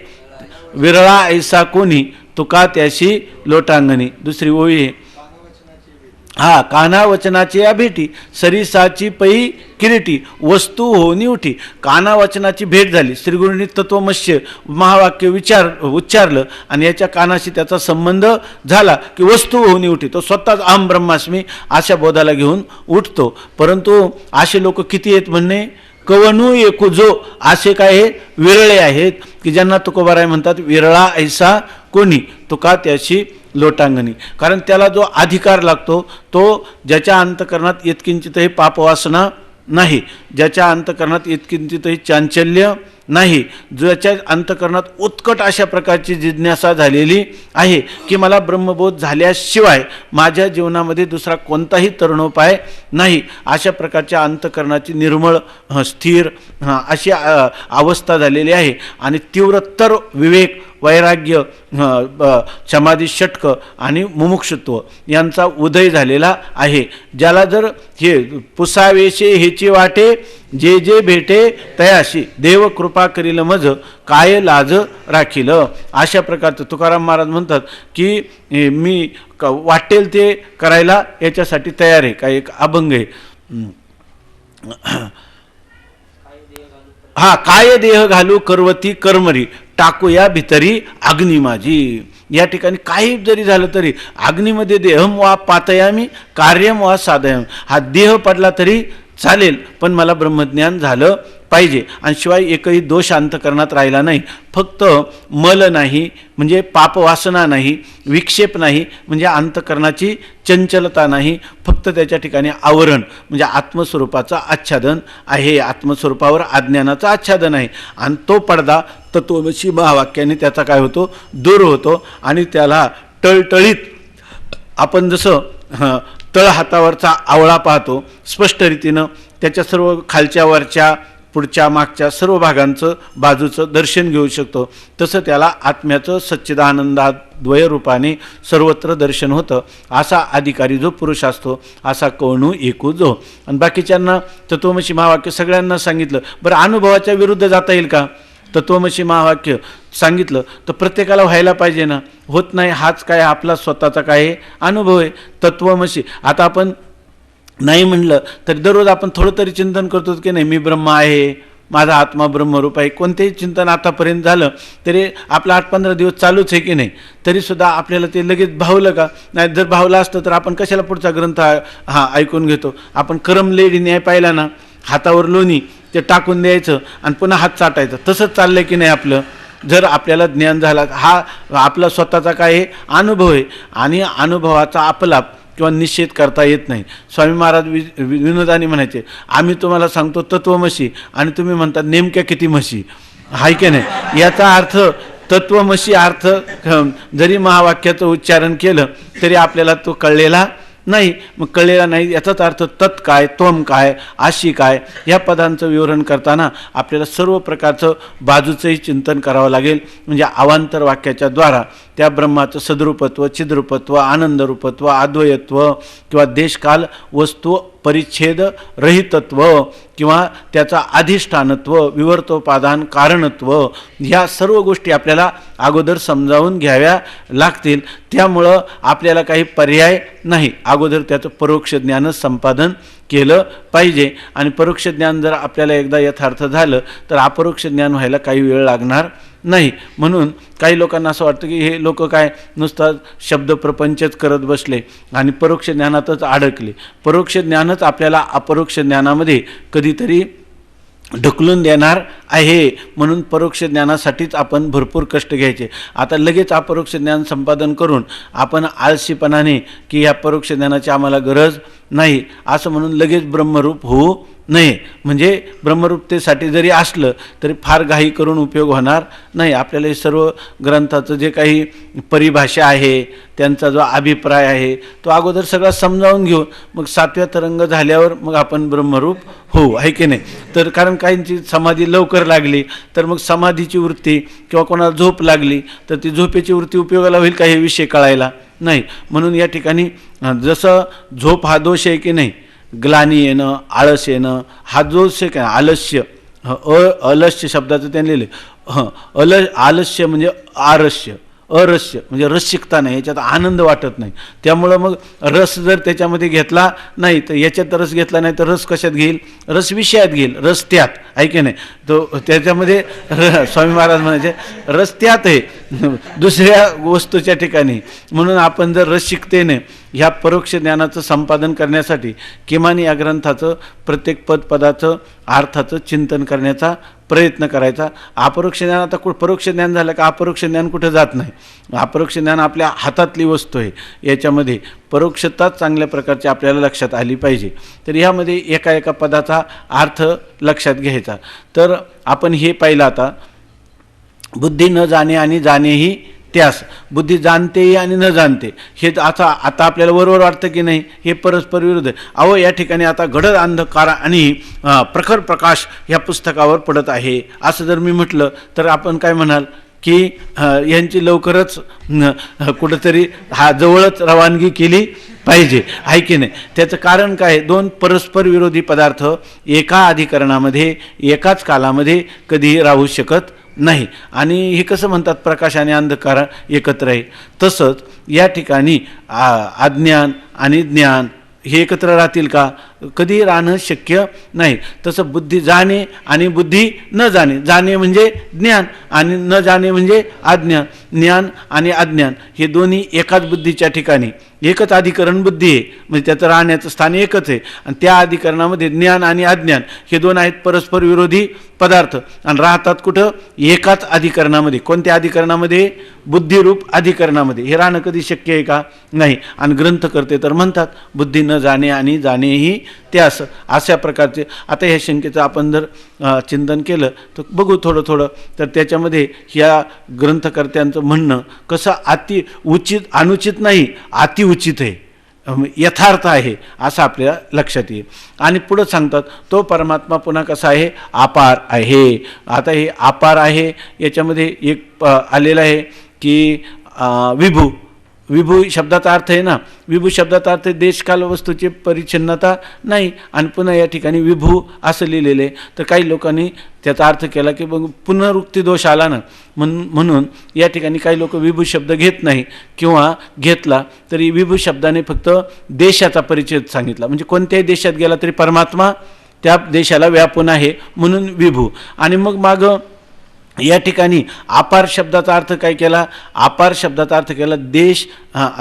विरळा ऐसा कोणी तुका त्याशी लोटांगणी. दुसरी ओळी आहे, हा काना वचनाची या भेटी सरीसाची पै किरीटी वस्तू होनी उठी. काना वचनाची भेट झाली, श्रीगुरूंनी तत्वमस्य महावाक्य उच्चारलं आणि याच्या कानाशी त्याचा संबंध झाला की वस्तू होनी उठी. तो स्वतःच अहम ब्रह्मास्मी अशा बोधाला घेऊन उठतो. परंतु असे लोक किती आहेत म्हणणे, कवनू एकुजो असे काय विरळे आहेत की ज्यांना तुकोबाराय म्हणतात विरळा ऐसा कोणी तुका त्याशी लोटांगणी. कारण त्याला जो अधिकार लागतो तो ज्याच्या अंतकरणात यत्किंचितही पापवासना नाही, ज्याच्या अंतकरणात यत्किंचितही चांचल्य नाही, ज्याच्या अंतकरणात उत्कट अशा प्रकारची जिज्ञासा झालेली आहे की मला ब्रह्मबोध झाल्याशिवाय माझ्या जीवनामध्ये दुसरा कोणताही तरुणोपाय नाही, अशा प्रकारच्या अंतकरणाची निर्मळ स्थिर अशी अवस्था झालेली आहे. आणि तीव्रतर विवेक, वैराग्य, समाधी षटक आणि मुमुक्षुत्व यांचा उदय झालेला आहे. ज्याला जर हे पुसावेशे हेची वाटे जे जे भेटे तयाशी देव कृपा करील मज काय लाज राखील. अशा प्रकारचं तुकाराम महाराज म्हणतात की मी वाटेल ते करायला याच्यासाठी तयार आहे. काय एक अभंग आहे, हा काय देह घालू करवती कर्मरी टाकूया भितरी अग्नी माझी. या ठिकाणी काही जरी झालं तरी अग्नीमध्ये देहम वा पातयामी कार्यम वा साधयम. हा देह पडला तरी चालेल, पण मला ब्रह्मज्ञान झालं पाहिजे. आणि शिवाय एकही दोष अंतकरणात राहिला नाही. फक्त मल नाही म्हणजे पापवासना नाही, विक्षेप नाही म्हणजे अंतकरणाची चंचलता नाही, फक्त त्याच्या ठिकाणी आवरण म्हणजे आत्मस्वरूपाचं आच्छादन आहे, आत्मस्वरूपावर अज्ञानाचं आच्छादन आहे. आणि तो पडदा तत्वमसी महावाक्याने त्याचा काय होतो, दूर होतो. आणि त्याला टळटळीत आपण जसं तळ हातावरचा आवळा पाहतो स्पष्ट रीतीनं, त्याच्या सर्व खालच्या वरच्या पुढच्या मागच्या सर्व भागांचं बाजूचं दर्शन घेऊ शकतो, तसं त्याला आत्म्याचं सच्चिदानंदाद्वय रूपाने सर्वत्र दर्शन होतं. असा अधिकारी जो पुरुष असतो असा कवणू एकू जो. आणि बाकीच्यांना तत्वमसी महावाक्य सगळ्यांना सांगितलं. बरं, अनुभवाच्या विरुद्ध जाता येईल का? तत्वमसी महावाक्य सांगितलं तर प्रत्येकाला व्हायला पाहिजे ना, होत नाही. हाच काय आपला स्वतःचा काय अनुभव आहे तत्वमसी. आता आपण नाही म्हणलं तर दररोज आपण थोडं तरी चिंतन करतो की नाही मी ब्रह्म आहे, माझा आत्मा ब्रह्मरूप आहे. कोणतेही चिंतन आतापर्यंत झालं तरी आपलं 8-15 दिवस चालूच आहे की नाही, तरीसुद्धा आपल्याला ते लगेच भावलं का नाही? जर भावलं असतं तर आपण कशाला पुढचा ग्रंथ ऐकून घेतो. आपण करमलेली न्याय पाहिला ना, हातावर लोणी ते टाकून द्यायचं आणि पुन्हा हात चाटायचं, तसंच चाललं की नाही आपलं. जर आपल्याला ज्ञान झाला, हा आपला स्वतःचा काय आहे अनुभव आहे आणि अनुभवाचा आपलाप किंवा निषेध करता येत नाही. स्वामी महाराज विनोदाने म्हणायचे, आम्ही तुम्हाला सांगतो तत्वमसी आणि तुम्ही म्हणता नेमक्या किती म्हशी, हाय की नाही. याचा अर्थ तत्वमसी अर्थ जरी महावाक्याचं उच्चारण केलं तरी आपल्याला तो कळलेला नाही. मग कळलेला नाही याचाच अर्थ तत् काय, त्वम काय, आशी काय, या पदांचं विवरण करताना आपल्याला सर्व प्रकारचं बाजूचंही चिंतन करावं लागेल. म्हणजे अवांतर वाक्याच्या द्वारा त्या ब्रह्माचं सद्रूपत्व, चिद्रूपत्व, आनंदरूपत्व, अद्वयत्व किंवा देशकाल वस्तू परिच्छेद रहितत्व किंवा त्याचा अधिष्ठानत्व, विवर्तोपादान कारणत्व, ह्या सर्व गोष्टी आपल्याला अगोदर समजावून घ्याव्या लागतील. त्यामुळं आपल्याला काही पर्याय नाही, अगोदर त्याचं परोक्ष ज्ञानच संपादन केलं पाहिजे. आणि परोक्ष ज्ञान जर आपल्याला एकदा यथार्थ झालं तर अपरोक्ष ज्ञान व्हायला काही वेळ लागणार नाही. म्हणून काही लोकांना असं वाटतं की हे लोक काय नुसतं शब्दप्रपंचच करत बसले आणि परोक्ष ज्ञानातच अडकले. परोक्ष ज्ञानच आपल्याला अपरोक्ष ज्ञानामध्ये कधीतरी ढकलून देणार आहे. म्हणून परोक्ष ज्ञानासाठीच आपण भरपूर कष्ट घ्यायचे. आता लगेच अपरोक्ष ज्ञान संपादन करून आपण आळशीपणाने की ह्या परोक्ष ज्ञानाची आम्हाला गरज नाही असं म्हणून लगेच ब्रह्मरूप होऊ नये. म्हणजे ब्रह्मरूपतेसाठी जरी असलं तरी फार घाई करून उपयोग होणार नाही. आपल्याला हे सर्व ग्रंथाचं जे काही परिभाषा आहे, त्यांचा जो अभिप्राय आहे तो अगोदर सगळा समजावून घेऊन मग 7व्या तरंग झाल्यावर मग आपण ब्रह्मरूप होऊ, आहे की नाही. तर कारण काहींची समाधी लवकर लागली तर मग समाधीची वृत्ती किंवा कोणाला झोप लागली तर ती झोपेची वृत्ती उपयोगाला होईल का हे विषय कळायला नाही. म्हणून या ठिकाणी जसं झोप हा दोष आहे की नाही, ग्लानी येणं, आळस येणं हा दोष आहे का, आलस्य, अलस्य शब्दाचं त्यांनी लिहिले. आलस्य म्हणजे आरस्य, अरस्य म्हणजे रसिकता नाही, याच्यात आनंद वाटत नाही. त्यामुळं मग रस जर त्याच्यामध्ये घेतला नाही तर याच्यात रस घेतला नाही तर रस कशात घेईल, रस विषयात घेईल, रस त्यात, ऐके नाही. तो त्याच्यामध्ये स्वामी महाराज म्हणायचे रस त्यात आहे, दुसऱ्या वस्तूच्या ठिकाणी. म्हणून आपण जर रसिकतेने ह्या परोक्ष ज्ञानाचं संपादन करण्यासाठी किमान या ग्रंथाचं प्रत्येक पदाचं अर्थाचं चिंतन करण्याचा प्रयत्न करायचा. अपरोक्ष ज्ञान आता परोक्ष ज्ञान झालं का अपरोक्ष ज्ञान कुठं जात नाही. अपरोक्ष ज्ञान आपल्या हातातली वस्तू आहे, याच्यामध्ये परोक्षताच चांगल्या प्रकारची आपल्याला लक्षात आली पाहिजे. तर ह्यामध्ये एका एका पदाचा अर्थ लक्षात घ्यायचा. तर आपण हे पाहिलं आता, बुद्धी न जाणे आणि जाणेही त्यास. बुद्धी जाणतेही आणि न जाणते हे आता आपल्याला बरोबर वाटतं की नाही, हे परस्पर विरुद्ध आहे. अहो या ठिकाणी आता गडद अंधकार आणि प्रखर प्रकाश ह्या पुस्तकावर पडत आहे असं जर मी म्हटलं तर आपण काय म्हणाल की यांची लवकरच कुठंतरी जवळच रवानगी केली पाहिजे, आहे की नाही. त्याचं कारण काय, दोन परस्पर विरोधी पदार्थ एका अधिकरणामध्ये एकाच कालामध्ये कधीही राहू शकत नाही. आणि हे कसं म्हणतात प्रकाश आणि अंधकार एकत्र आहे, तसंच या ठिकाणी अज्ञान आणि ज्ञान हे एकत्र राहतील का, कधी राहणं शक्य नाही. तसं बुद्धी जाणे आणि बुद्धी न जाणे, जाणे म्हणजे ज्ञान आणि न जाणे म्हणजे अज्ञान. ज्ञान आणि अज्ञान हे दोन्ही एकाच बुद्धीच्या ठिकाणी एकच अधिकरण बुद्धी आहे, म्हणजे त्याचं राहण्याचं स्थान एकच आहे. आणि त्या अधिकरणामध्ये ज्ञान आणि अज्ञान हे दोन आहेत परस्पर विरोधी पदार्थ आणि राहतात कुठं, एकाच अधिकरणामध्ये. कोणत्या अधिकरणामध्ये, बुद्धिरूप अधिकरणामध्ये. हे राहणं कधी शक्य आहे का, नाही. आणि ग्रंथकर्ते तर म्हणतात बुद्धी न जाणे आणि जाणेही त्यास, अशा प्रकारचे. आता ह्या शंकेचं आपण जर चिंतन केलं तर बघू थोडं थोडं, तर त्याच्यामध्ये ह्या ग्रंथकर्त्यांचं म्हणणं कसं अति उचित अनुचित नाही, अति उचित आहे, यथार्थ आहे असं आपल्याला लक्षात येईल. आणि पुढं सांगतात तो परमात्मा पुन्हा कसा आहे, अपार आहे. आता हे अपार आहे याच्यामध्ये एक आलेलं आहे की विभू. विभू शब्दाचा अर्थ आहे ना, विभू शब्दाचा अर्थ देशकाल वस्तूची परिच्छिन्नता नाही. आणि पुन्हा या ठिकाणी विभू असं लिहिलेलं आहे. तर काही लोकांनी त्याचा अर्थ केला की मग पुनरुक्ती दोष आला ना, म्हणून या ठिकाणी काही लोक विभू शब्द घेत नाही, किंवा घेतला तरी विभू शब्दाने फक्त देशाचा परिचय सांगितला. म्हणजे कोणत्याही देशात गेला तरी परमात्मा त्या देशाला व्यापून आहे म्हणून विभू. आणि मग मागं या ठिकाणी अपार शब्दाचा अर्थ काय केला, अपार शब्दाचा अर्थ केला देश.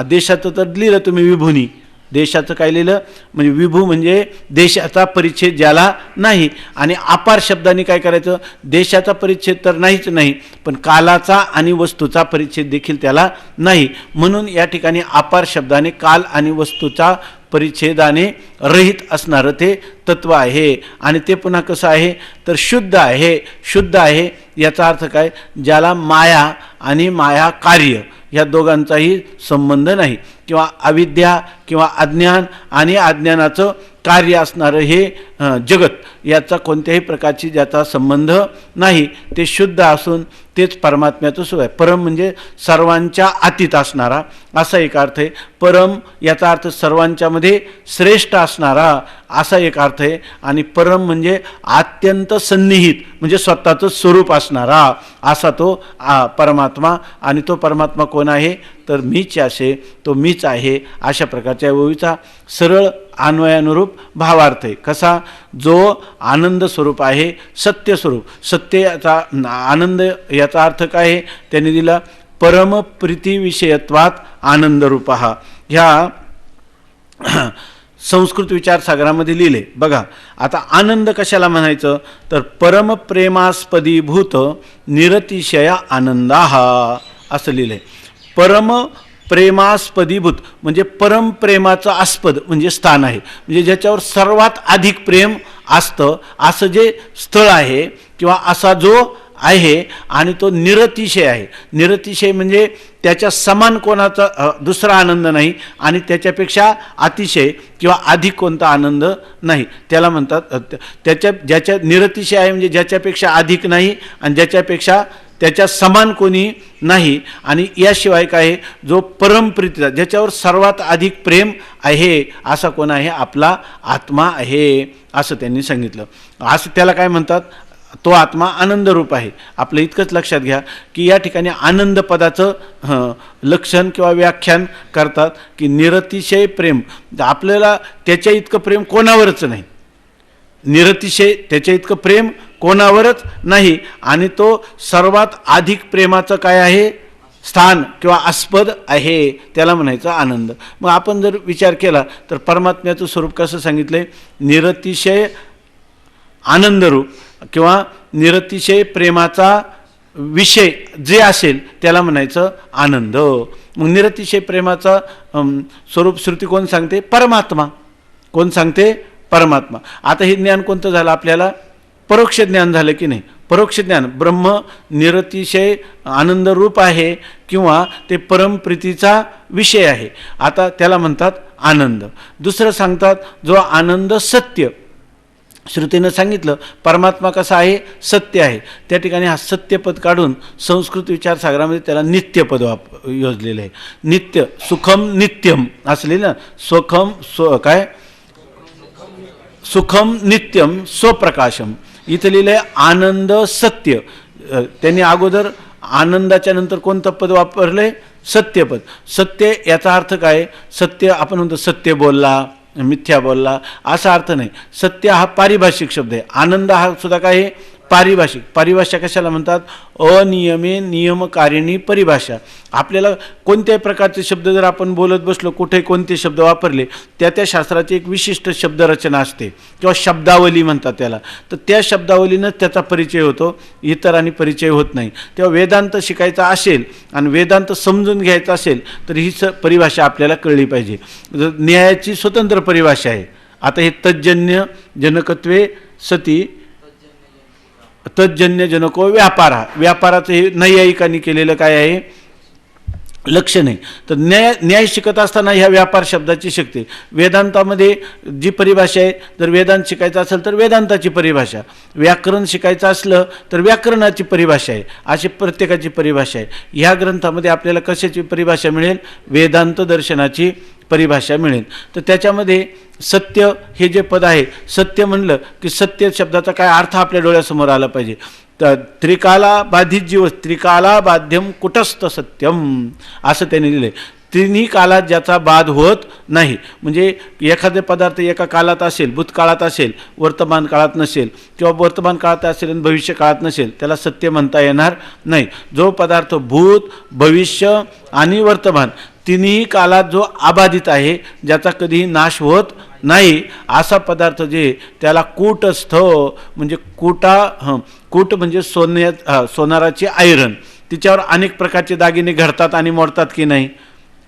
देशाचं तर लिहिलं तुम्ही विभूनी, देशाचं काय लिहिलं म्हणजे विभू म्हणजे देशाचा परिच्छेद ज्याला नाही. आणि अपार शब्दाने काय करायचं, देशाचा परिच्छेद तर नाहीच नाही पण कालाचा आणि वस्तूचा परिच्छेद देखील त्याला नाही. म्हणून या ठिकाणी अपार शब्दाने काल आणि वस्तूचा परिच्छेदाने रहित असणारं ते तत्व आहे. आणि ते पुन्हा कसं आहे तर शुद्ध आहे. शुद्ध आहे याचा अर्थ काय, ज्याला माया आणि माया कार्य ह्या दोघांचाही संबंध नाही, किंवा अविद्या किंवा अज्ञान आणि अज्ञानाचं कार्य असणारं हे जगत याचा कोणत्याही प्रकारची ज्याचा संबंध नाही, ते शुद्ध असून तेच परमात्म्याचं सुख आहे. परम म्हणजे सर्वांच्या अतीत असणारा असा एक अर्थ आहे. परम याचा अर्थ सर्वांच्यामध्ये श्रेष्ठ असणारा असा एक अर्थ आहे. आणि परम म्हणजे अत्यंत सन्निहित म्हणजे स्वतःचं स्वरूप असणारा असा तो परमात्मा. आणि तो परमात्मा कोण आहे तर मीच असे, तो मीच आहे अशा प्रकारच्या ओवीचा सरळ अन्वयानुरूप भावार्थ आहे. कसा, जो आनंद स्वरूप आहे, सत्य स्वरूप. सत्य याचा आनंद याचा अर्थ काय आहे त्यांनी दिला, परम प्रीतिविषयत्वात आनंदरूप. ह्या संस्कृत विचारसागरामध्ये लिहिले बघा. आता आनंद कशाला म्हणायचं तर परम प्रेमास्पदीभूत निरतिशय आनंदा असं लिहिलंय. परम प्रेमास्पदीभूत म्हणजे परमप्रेमाचं आस्पद म्हणजे स्थान आहे, म्हणजे ज्याच्यावर सर्वात अधिक प्रेम असतं असं जे स्थळ आहे किंवा असा जो आहे, आणि तो निरतिशय आहे. निरतिशय म्हणजे त्याच्या समान कोणाचा दुसरा आनंद नाही आणि त्याच्यापेक्षा अतिशय किंवा अधिक कोणता आनंद नाही, त्याला म्हणतात. ज्याच्या निरतिशय आहे म्हणजे ज्याच्यापेक्षा अधिक नाही आणि ज्याच्यापेक्षा त्याच्या समान कोणी नाही. आणि याशिवाय काय, जो परमप्रीतीचा ज्याच्यावर सर्वात अधिक प्रेम आहे असा कोण आहे, आपला आत्मा आहे असं त्यांनी सांगितलं. असं त्याला काय म्हणतात, तो आत्मा आनंदरूप आहे. आपलं इतकंच लक्षात घ्या की या ठिकाणी आनंद पदाचं लक्षण किंवा व्याख्यान करतात की निरतिशय प्रेम, आपल्याला त्याच्या इतकं प्रेम कोणावरच नाही, निरतिशय त्याच्या इतकं प्रेम कोणावरच नाही, आणि तो सर्वात अधिक प्रेमाचं काय आहे, स्थान किंवा आस्पद आहे, त्याला म्हणायचं आनंद. मग आपण जर विचार केला तर परमात्म्याचं स्वरूप कसं सांगितलंय, निरतिशय आनंदरूप किंवा निरतिशय प्रेमाचा विषय जे असेल त्याला म्हणायचं आनंद. मग निरतिशय प्रेमाचा स्वरूप श्रुती कोण सांगते, परमात्मा. कोण सांगते, परमात्मा. आता हे ज्ञान कोणतं झालं आपल्याला, परोक्ष ज्ञान झालं की नाही. परोक्ष ज्ञान ब्रह्म निरतिशय आनंदरूप आहे किंवा ते परमप्रीतीचा विषय आहे, आता त्याला म्हणतात आनंद. दुसरं सांगतात जो आनंद सत्य, श्रुतीनं सांगितलं परमात्मा कसा आहे, सत्य आहे. त्या ठिकाणी हा सत्यपद काढून संस्कृत विचारसागरामध्ये त्याला नित्यपद योजलेलं आहे. नित्य सुखम नित्यम असलेलं, सुखम काय सुखम नित्यम स्वप्रकाशम, इथं लिहिलं आहे आनंद सत्य. त्यांनी अगोदर आनंदाच्या नंतर कोणतं पद वापरलंय, सत्यपद. सत्य याचा अर्थ काय, सत्य आपण म्हणतो सत्य बोलला, मिथ्या बोलला असा अर्थ नाही. सत्य हा पारिभाषिक शब्द आहे. आनंद हा सुद्धा काय आहे, पारिभाषिक. परिभाषा कशाला म्हणतात, अनियमे नियमकारिणी परिभाषा. आपल्याला कोणत्याही प्रकारचे शब्द जर आपण बोलत बसलो, कुठे कोणते शब्द वापरले, त्या शास्त्राची एक विशिष्ट शब्दरचना असते किंवा शब्दावली म्हणतात त्याला. तर त्या शब्दावलीनंच त्याचा परिचय होतो, इतरांनी परिचय होत नाही. तेव्हा वेदांत शिकायचा असेल आणि वेदांत समजून घ्यायचा असेल तर ही परिभाषा आपल्याला कळली पाहिजे. न्यायाची स्वतंत्र परिभाषा आहे. आता हे तज्जन्य जनकत्वे सती तज्जन्य जनको व्यापारा, व्यापाराचं हे नैयायिकांनी केलेलं काय आहे, लक्षण आहे. तर न्याय शिकत असताना ह्या व्यापार शब्दाची शिकते. वेदांतामध्ये जी परिभाषा आहे, जर वेदांत शिकायचं असेल तर वेदांताची परिभाषा, व्याकरण शिकायचं असलं तर व्याकरणाची परिभाषा आहे, अशी प्रत्येकाची परिभाषा आहे. ह्या ग्रंथामध्ये आपल्याला कशाची परिभाषा मिळेल, वेदांत दर्शनाची परिभाषा मिळेल. तर त्याच्यामध्ये सत्य हे जे पद आहे, सत्य म्हणलं की सत्य शब्दाचा काय अर्थ आपल्या डोळ्यासमोर आला पाहिजे. तर त्रिकाला बाधित जीव, त्रिकाला बाध्यम कुटस्थ सत्यम असं त्यांनी लिहिलं आहे. तिन्ही कालात ज्याचा बाध होत नाही, म्हणजे एखादे पदार्थ एका काळात असेल, भूतकाळात असेल, वर्तमान काळात नसेल, किंवा वर्तमान काळात असेल आणि भविष्य काळात नसेल, त्याला सत्य म्हणता येणार नाही. जो पदार्थ भूत भविष्य आणि वर्तमान तिन्ही कालात जो अबाधित आहे, ज्याचा कधीही नाश होत नाही, असा पदार्थ जे त्याला कूटस्थ म्हणजे कूट म्हणजे सोनाराची आयरन, तिच्यावर अनेक प्रकारचे दागिने घडतात आणि मोडतात की नाही,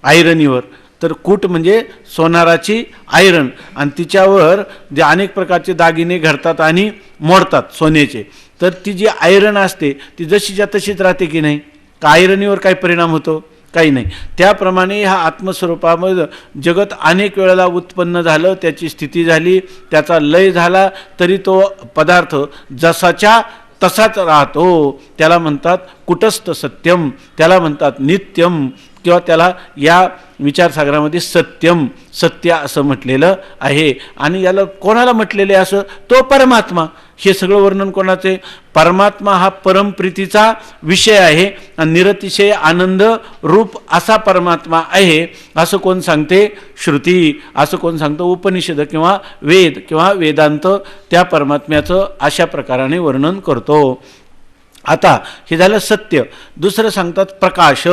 आयरनीवर. तर कूट म्हणजे सोनाराची आयरन आणि तिच्यावर जे अनेक प्रकारचे दागिने घडतात आणि मोडतात सोन्याचे, तर ती जी आयरन असते ती जशीच्या तशीच राहते की नाही, का आयरनीवर काय परिणाम होतो, काही नाही. त्याप्रमाणे ह्या आत्मस्वरूपामध्ये जगत अनेक वेळेला उत्पन्न झालं, त्याची स्थिती झाली, त्याचा लय झाला, तरी तो पदार्थ जसाच्या तसाच राहतो. त्याला म्हणतात कुटस्थ सत्यम, त्याला म्हणतात नित्यम, किंवा त्याला या विचारसागरामध्ये सत्यम सत्य असं म्हटलेलं आहे. आणि याला कोणाला म्हटलेलं आहे असं, तो परमात्मा. हे सगळं वर्णन कोणाचे, परमात्मा हा परमप्रीतीचा विषय आहे आणि निरतिशय आनंद रूप असा परमात्मा आहे असं कोण सांगते, श्रुती. असं कोण सांगतं, उपनिषद किंवा वेद किंवा वेदांत त्या परमात्म्याचं अशा प्रकाराने वर्णन करतो. आता हे झालं सत्य. दुसरं सांगतात प्रकाश.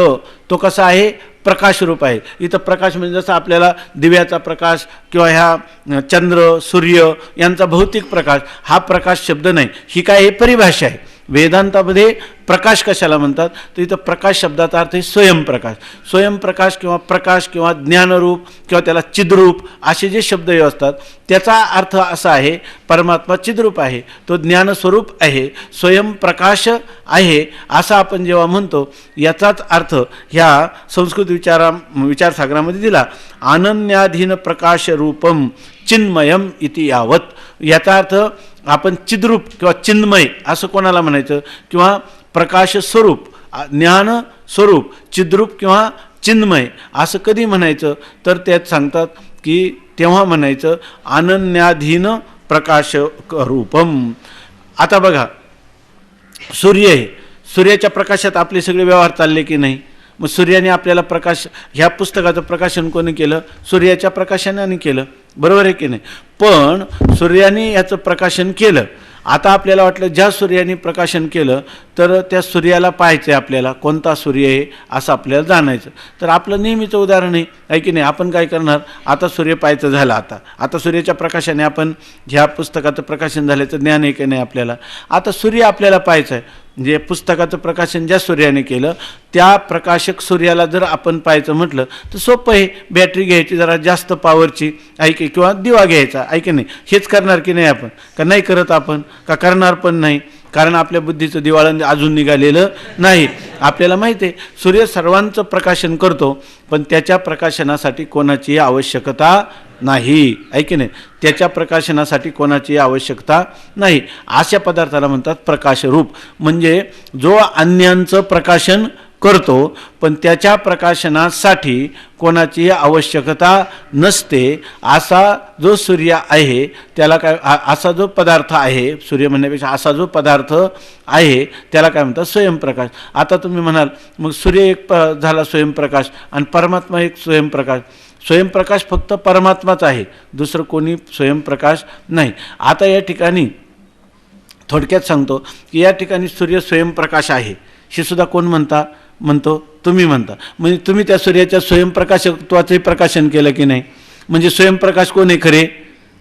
तो कसा आहे, प्रकाशरूप आहे. इथं प्रकाश म्हणजे जसं आपल्याला दिव्याचा प्रकाश किंवा ह्या चंद्र सूर्य यांचा भौतिक प्रकाश, हा प्रकाश शब्द नाही, ही काय आहे परिभाषा आहे. वेदांतामध्ये प्रकाश कशाला म्हणतात, तर इथं प्रकाश शब्दाचा अर्थ आहे स्वयंप्रकाश. स्वयंप्रकाश किंवा प्रकाश किंवा ज्ञानरूप किंवा त्याला चिद्रूप असे जे शब्द असतात त्याचा अर्थ असा आहे, परमात्मा चिद्रूप आहे, तो ज्ञानस्वरूप आहे, स्वयंप्रकाश आहे असं आपण जेव्हा म्हणतो याचाच अर्थ ह्या संस्कृत विचारसागरामध्ये दिला. अनन्याधीन प्रकाश रूपम चिन्मयम इति यावत. याचा अर्थ आपण चिद्रूप किंवा चिन्मय असं कोणाला म्हणायचं, किंवा प्रकाश स्वरूप ज्ञान स्वरूप चिद्रूप किंवा चिन्मय असं कधी म्हणायचं, तर त्यात सांगतात की तेव्हा म्हणायचं अनन्याधीन प्रकाश रूपम. आता बघा, सूर्य आहे, सूर्याच्या प्रकाशात आपले सगळे व्यवहार चालले की नाही. मग सूर्याने आपल्याला प्रकाश, ह्या पुस्तकाचं प्रकाशन कोणी केलं, सूर्याच्या प्रकाशाने केलं, बरोबर आहे की नाही. पण सूर्याने याचं प्रकाशन केलं. आता आपल्याला वाटलं ज्या सूर्याने प्रकाशन केलं तर त्या सूर्याला पाहायचं आहे आपल्याला, कोणता सूर्य आहे असं आपल्याला जाणायचं. तर आपलं नेहमीचं उदाहरण आहे की नाही, आपण काय करणार, आता सूर्य पाहायचं झालं, आता सूर्याच्या प्रकाशाने आपण ह्या पुस्तकाचं प्रकाशन झाल्याचं ज्ञान आहे की नाही आपल्याला. आता सूर्य आपल्याला पाहायचं आहे, जे पुस्तकाचं प्रकाशन ज्या सूर्याने केलं त्या प्रकाशक सूर्याला जर आपण पाहायचं म्हटलं तर सोपं आहे. बॅटरी घ्यायची जरा जास्त पॉवरची ऐके, किंवा दिवा घ्यायचा ऐके नाही. हेच करणार की नाही आपण, का नाही करत आपण, का करणार पण नाही, कारण आपल्या बुद्धीचं दिवाळं अजून निघालेलं नाही. आपल्याला माहिती आहे सूर्य सर्वांचं प्रकाशन करतो, पण त्याच्या प्रकाशनासाठी कोणाची आवश्यकता नाही, ऐके नाही, त्याच्या प्रकाशनासाठी कोणाची आवश्यकता नाही. अशा पदार्थाला म्हणतात प्रकाशरूप. म्हणजे जो अन्यांचं प्रकाशन करतो पण त्याच्या प्रकाशनासाठी कोणाची आवश्यकता नसते, असा जो सूर्य आहे त्याला काय, असा जो पदार्थ आहे, सूर्य म्हणण्यापेक्षा असा जो पदार्थ आहे त्याला काय म्हणतात स्वयंप्रकाश. आता तुम्ही म्हणाल मग सूर्य एक झाला स्वयंप्रकाश आणि परमात्मा एक स्वयंप्रकाश. स्वयंप्रकाश फक्त परमात्माच आहे, दुसरं कोणी स्वयंप्रकाश नाही. आता या ठिकाणी थोडक्यात सांगतो की या ठिकाणी सूर्य स्वयंप्रकाश आहे हे सुद्धा कोण म्हणतो, तुम्ही म्हणता. म्हणजे तुम्ही त्या सूर्याच्या स्वयंप्रकाशत्वाचे प्रकाशन केलं की नाही. म्हणजे स्वयंप्रकाश कोण आहे खरे,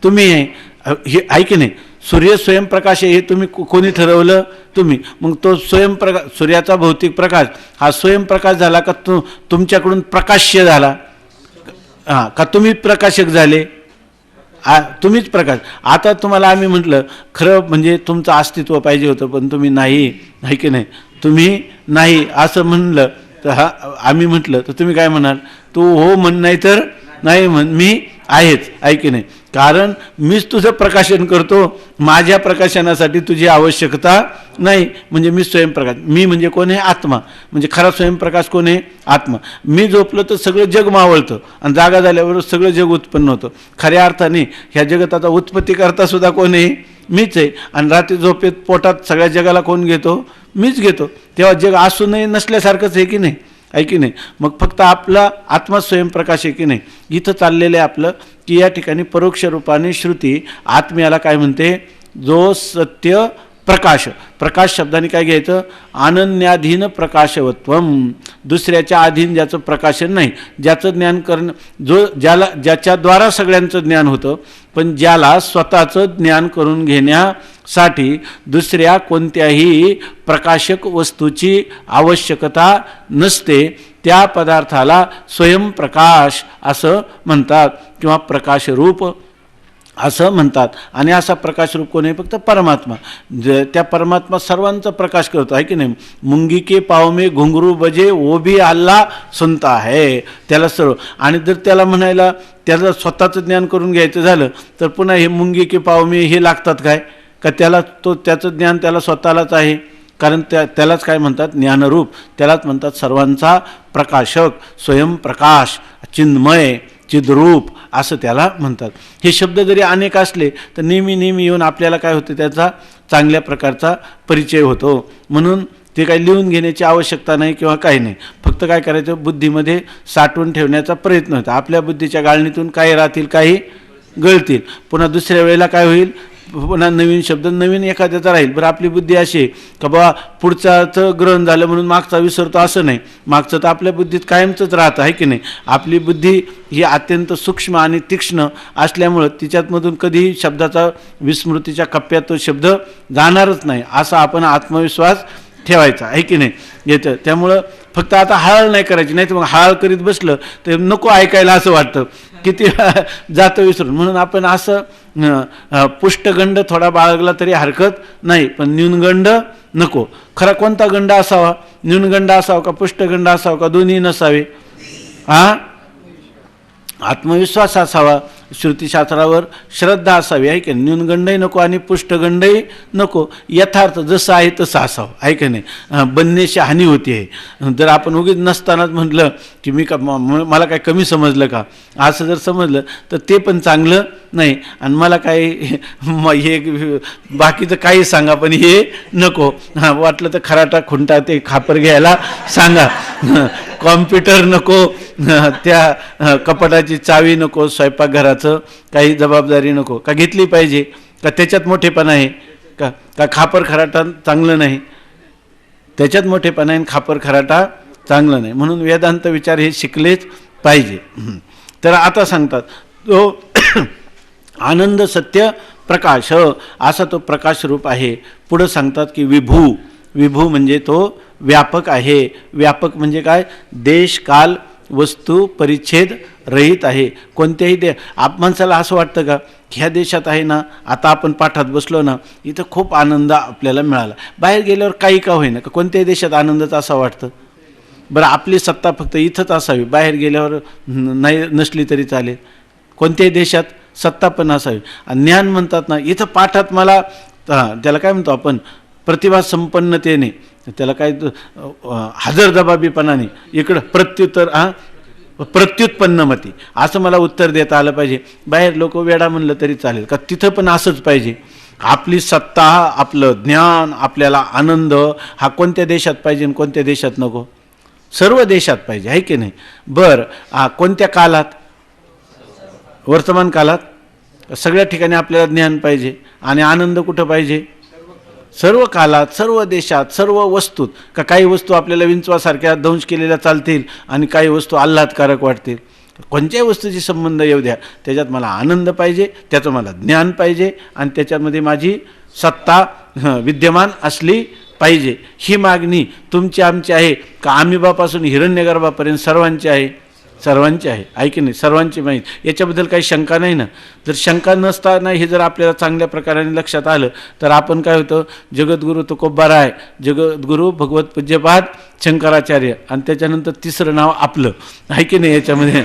तुम्ही आहे, हे आहे की नाही. सूर्य स्वयंप्रकाश आहे हे तुम्ही कोणी ठरवलं, तुम्ही. मग तो स्वयंप्रकाश, सूर्याचा भौतिक प्रकाश हा स्वयंप्रकाश झाला का तुमच्याकडून प्रकाश्य झाला, हां, का तुम्ही प्रकाशक झाले, तुम्हीच प्रकाश. आता तुम्हाला आम्ही म्हटलं खरं म्हणजे तुमचं अस्तित्व पाहिजे होतं पण तुम्ही नाही, आहे की नाही, तुम्ही नाही असं म्हणलं तर आम्ही म्हटलं तर तुम्ही काय म्हणाल, तू हो म्हण नाही तर नाही म्हण, मी आहेच, आहे की नाही. कारण मीच तुझं प्रकाशन करतो, माझ्या प्रकाशनासाठी तुझी आवश्यकता नाही. म्हणजे मी स्वयंप्रकाश, मी म्हणजे कोण आहे, आत्मा. म्हणजे खरा स्वयंप्रकाश कोण आहे, आत्मा. मी झोपलं तर सगळं जग मावळतं आणि जागा झाल्यावर सगळं जग उत्पन्न होतं. खऱ्या अर्थाने ह्या जगताचा उत्पत्ती करता सुद्धा कोण आहे, मीच आहे. आणि रात्री झोपेत पोटात सगळ्या जगाला कोण घेतो, मीच घेतो. तेव्हा जग असूनही नसल्यासारखंच आहे की नाही, आहे की नाही. मग फक्त आपला आत्मा स्वयंप्रकाश आहे की नाही. इथं चाललेलं आहे आपलं की या ठिकाणी परोक्ष रूपाने श्रुती आत्म्याला काय म्हणते, जो सत्य प्रकाश, प्रकाश शब्दाने काय घ्यायचं, अनन्याधीन प्रकाशवत्वम. दुसऱ्याच्या अधीन ज्याचं प्रकाशन नाही, ज्याचं ज्ञान करणं, ज्याच्याद्वारा सगळ्यांचं ज्ञान होतं, पण ज्याला स्वतःचं ज्ञान करून घेण्यासाठी दुसऱ्या कोणत्याही प्रकाशक वस्तूची आवश्यकता नसते, त्या पदार्थाला स्वयंप्रकाश असं म्हणतात किंवा प्रकाशरूप असं म्हणतात. आणि असा प्रकाशरूप कोण आहे, फक्त परमात्मा. त्या परमात्मा सर्वांचा प्रकाश करतो, आहे की नाही. मुंगी के पाव में घुंगरू बजे वो भी अल्लाह सुनता है, त्याला सर्व. आणि जर त्याला म्हणायला त्याला स्वतःचं ज्ञान करून घ्यायचं झालं तर पुन्हा हे मुंगी के पाव में हे लागतात काय, का त्याला त्याचं ज्ञान त्याला स्वतःलाच आहे. कारण त्यालाच काय म्हणतात, ज्ञानरूप. त्यालाच म्हणतात सर्वांचा प्रकाशक, स्वयंप्रकाश, चिन्मय, चिद्रूप असं त्याला म्हणतात. हे शब्द जरी अनेक असले तर नेहमी येऊन आपल्याला काय होतं, त्याचा चांगल्या प्रकारचा परिचय होतो. म्हणून ते काही लिहून घेण्याची आवश्यकता नाही किंवा काही नाही. फक्त काय करायचं, बुद्धीमध्ये साठवून ठेवण्याचा प्रयत्न होता. आपल्या बुद्धीच्या गाळणीतून काही राहतील, काही गळतील. पुन्हा दुसऱ्या वेळेला काय होईल, पुन्हा नवीन शब्द नवीन एखाद्याचा राहील. बरं आपली बुद्धी अशी आहे का बाबा पुढच्याचं ग्रहण झालं म्हणून मागचा विसरतो असं नाही. मागचं तर आपल्या बुद्धीत कायमचंच राहतं आहे की नाही. आपली बुद्धी ही अत्यंत सूक्ष्म आणि तीक्ष्ण असल्यामुळं तिच्यातमधून कधीही शब्दाचा विस्मृतीच्या कप्प्यात तो शब्द जाणारच नाही असा आपण आत्मविश्वास ठेवायचा आहे की नाही येतं. त्यामुळं फक्त आता हळहळ नाही करायची, नाही तर मग हळहळ करीत बसलं तर नको ऐकायला असं वाटतं, किती जातं विसरून. म्हणून आपण असं पुष्टगंड थोडा बाळगला तरी हरकत नाही, पण न्यूनगंड नको. खरा कोणता गंड असावा? न्यूनगंड असावा का पुष्टगंड असावा का दोन्ही नसावे? आत्मविश्वास असावा, श्रुतीशास्त्रावर श्रद्धा असावी आहे की न्यूनगंडही नको आणि पुष्टगंडही नको. यथार्थ जसं आहे तसं असावं आहे की नाही. बनण्याची हानी होती आहे. जर आपण उगीच नसतानाच म्हटलं की मी का मला काय कमी समजलं का असं जर समजलं तर ते पण चांगलं नाही. आणि मला काय हे बाकीचं काही सांगा पण हे नको. वाटलं तर खराटा खुंटा ते खापर घ्यायला सांगा, कॉम्प्युटर नको, त्या कपाटाची चावी नको, स्वयंपाकघराचं काही जबाबदारी नको. का घेतली पाहिजे? का त्याच्यात मोठेपणा आहे का? का खापर खराटा चांगलं नाही? त्याच्यात मोठेपणा आहे, खापर खराटा चांगलं नाही. म्हणून वेदांत विचार हे शिकलेच पाहिजे. तर आता सांगतात तो आनंद सत्य प्रकाश असा तो प्रकाश रूप आहे. पुढं सांगतात की विभू, विभू म्हणजे तो व्यापक आहे. व्यापक म्हणजे काय? देश काल वस्तू परिच्छेद रहित आहे. कोणत्याही माणसाला असं वाटतं का ह्या देशात आहे ना, आता आपण पाठात बसलो ना, इथं खूप आनंद आपल्याला मिळाला. बाहेर गेल्यावर काही का होईना का कोणत्याही देशात आनंदच असं वाटतं? बरं आपली सत्ता फक्त इथंच असावी, बाहेर गेल्यावर नाही नसली तरी चालेल. कोणत्याही देशात सत्ता पण असावी. आणि ज्ञान म्हणतात ना, इथं पाठात मला त्याला काय म्हणतो आपण, प्रतिभा संपन्नतेने, त्याला काय हजरजबाबीपणाने, इकडं प्रत्युत्पन्नमती असं मला उत्तर देता आलं पाहिजे. बाहेर लोक वेडा म्हणलं तरी चालेल का तिथं पण असंच पाहिजे. आपली सत्ता, आपलं ज्ञान, आपल्याला आनंद हा कोणत्या देशात पाहिजे आणि कोणत्या देशात नको? सर्व देशात पाहिजे आहे की नाही. बरं कोणत्या काळात? वर्तमान काळात सगळ्या ठिकाणी आपल्याला ज्ञान पाहिजे आणि आनंद कुठं पाहिजे? सर्व काळात, सर्व देशात, सर्व वस्तूत. का काही वस्तू आपल्याला विंचवासारख्या दंश केलेल्या चालतील आणि काही वस्तू आल्हादकारक वाटतील? कोणत्याही वस्तूची संबंध येऊ द्या, त्याच्यात मला आनंद पाहिजे, त्याचं मला ज्ञान पाहिजे आणि त्याच्यामध्ये माझी सत्ता विद्यमान असली पाहिजे. ही मागणी तुमची आमची आहे का? आमिबापासून हिरण्यगर्भापर्यंत सर्वांची आहे, सर्वांची आहे आहे की नाही. सर्वांची माहीत, याच्याबद्दल काही शंका नाही ना. जर शंका नसताना हे जर आपल्याला चांगल्या प्रकाराने लक्षात आलं तर आपण काय होतं, जगद्गुरू तुकोबाराय, जगद्गुरू भगवत पूज्यपाद शंकराचार्य आणि त्याच्यानंतर तिसरं नाव आपलं आहे की नाही याच्यामध्ये.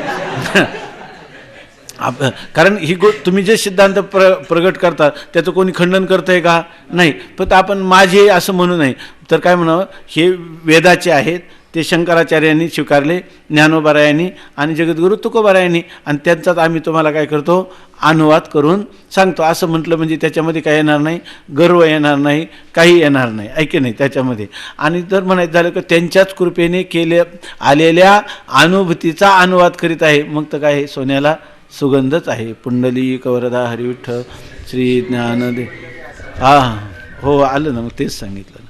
कारण ही तुम्ही जे सिद्धांत प्रगट करतात त्याचं कोणी खंडन करतं आहे का? नाही. फक्त आपण माझे असं म्हणू नये तर काय म्हणावं, हे वेदाचे आहेत, ते शंकराचार्यांनी स्वीकारले, ज्ञानोबारायांनी आणि जगद्गुरू तुकोबारायांनी, आणि त्यांचाच आम्ही तुम्हाला काय करतो, अनुवाद करून सांगतो. असं म्हटलं म्हणजे त्याच्यामध्ये काय येणार नाही, गर्व येणार नाही, काही येणार नाही ऐके नाही त्याच्यामध्ये. आणि जर म्हणायचं झालं की त्यांच्याच कृपेने आलेल्या अनुभूतीचा अनुवाद करीत आहे, मग तर काय सोन्याला सुगंधच आहे. पुंडलिक वरदा हरिविठ्ठल श्री ज्ञानदेव. हो आलं ना, मग तेच सांगितलं.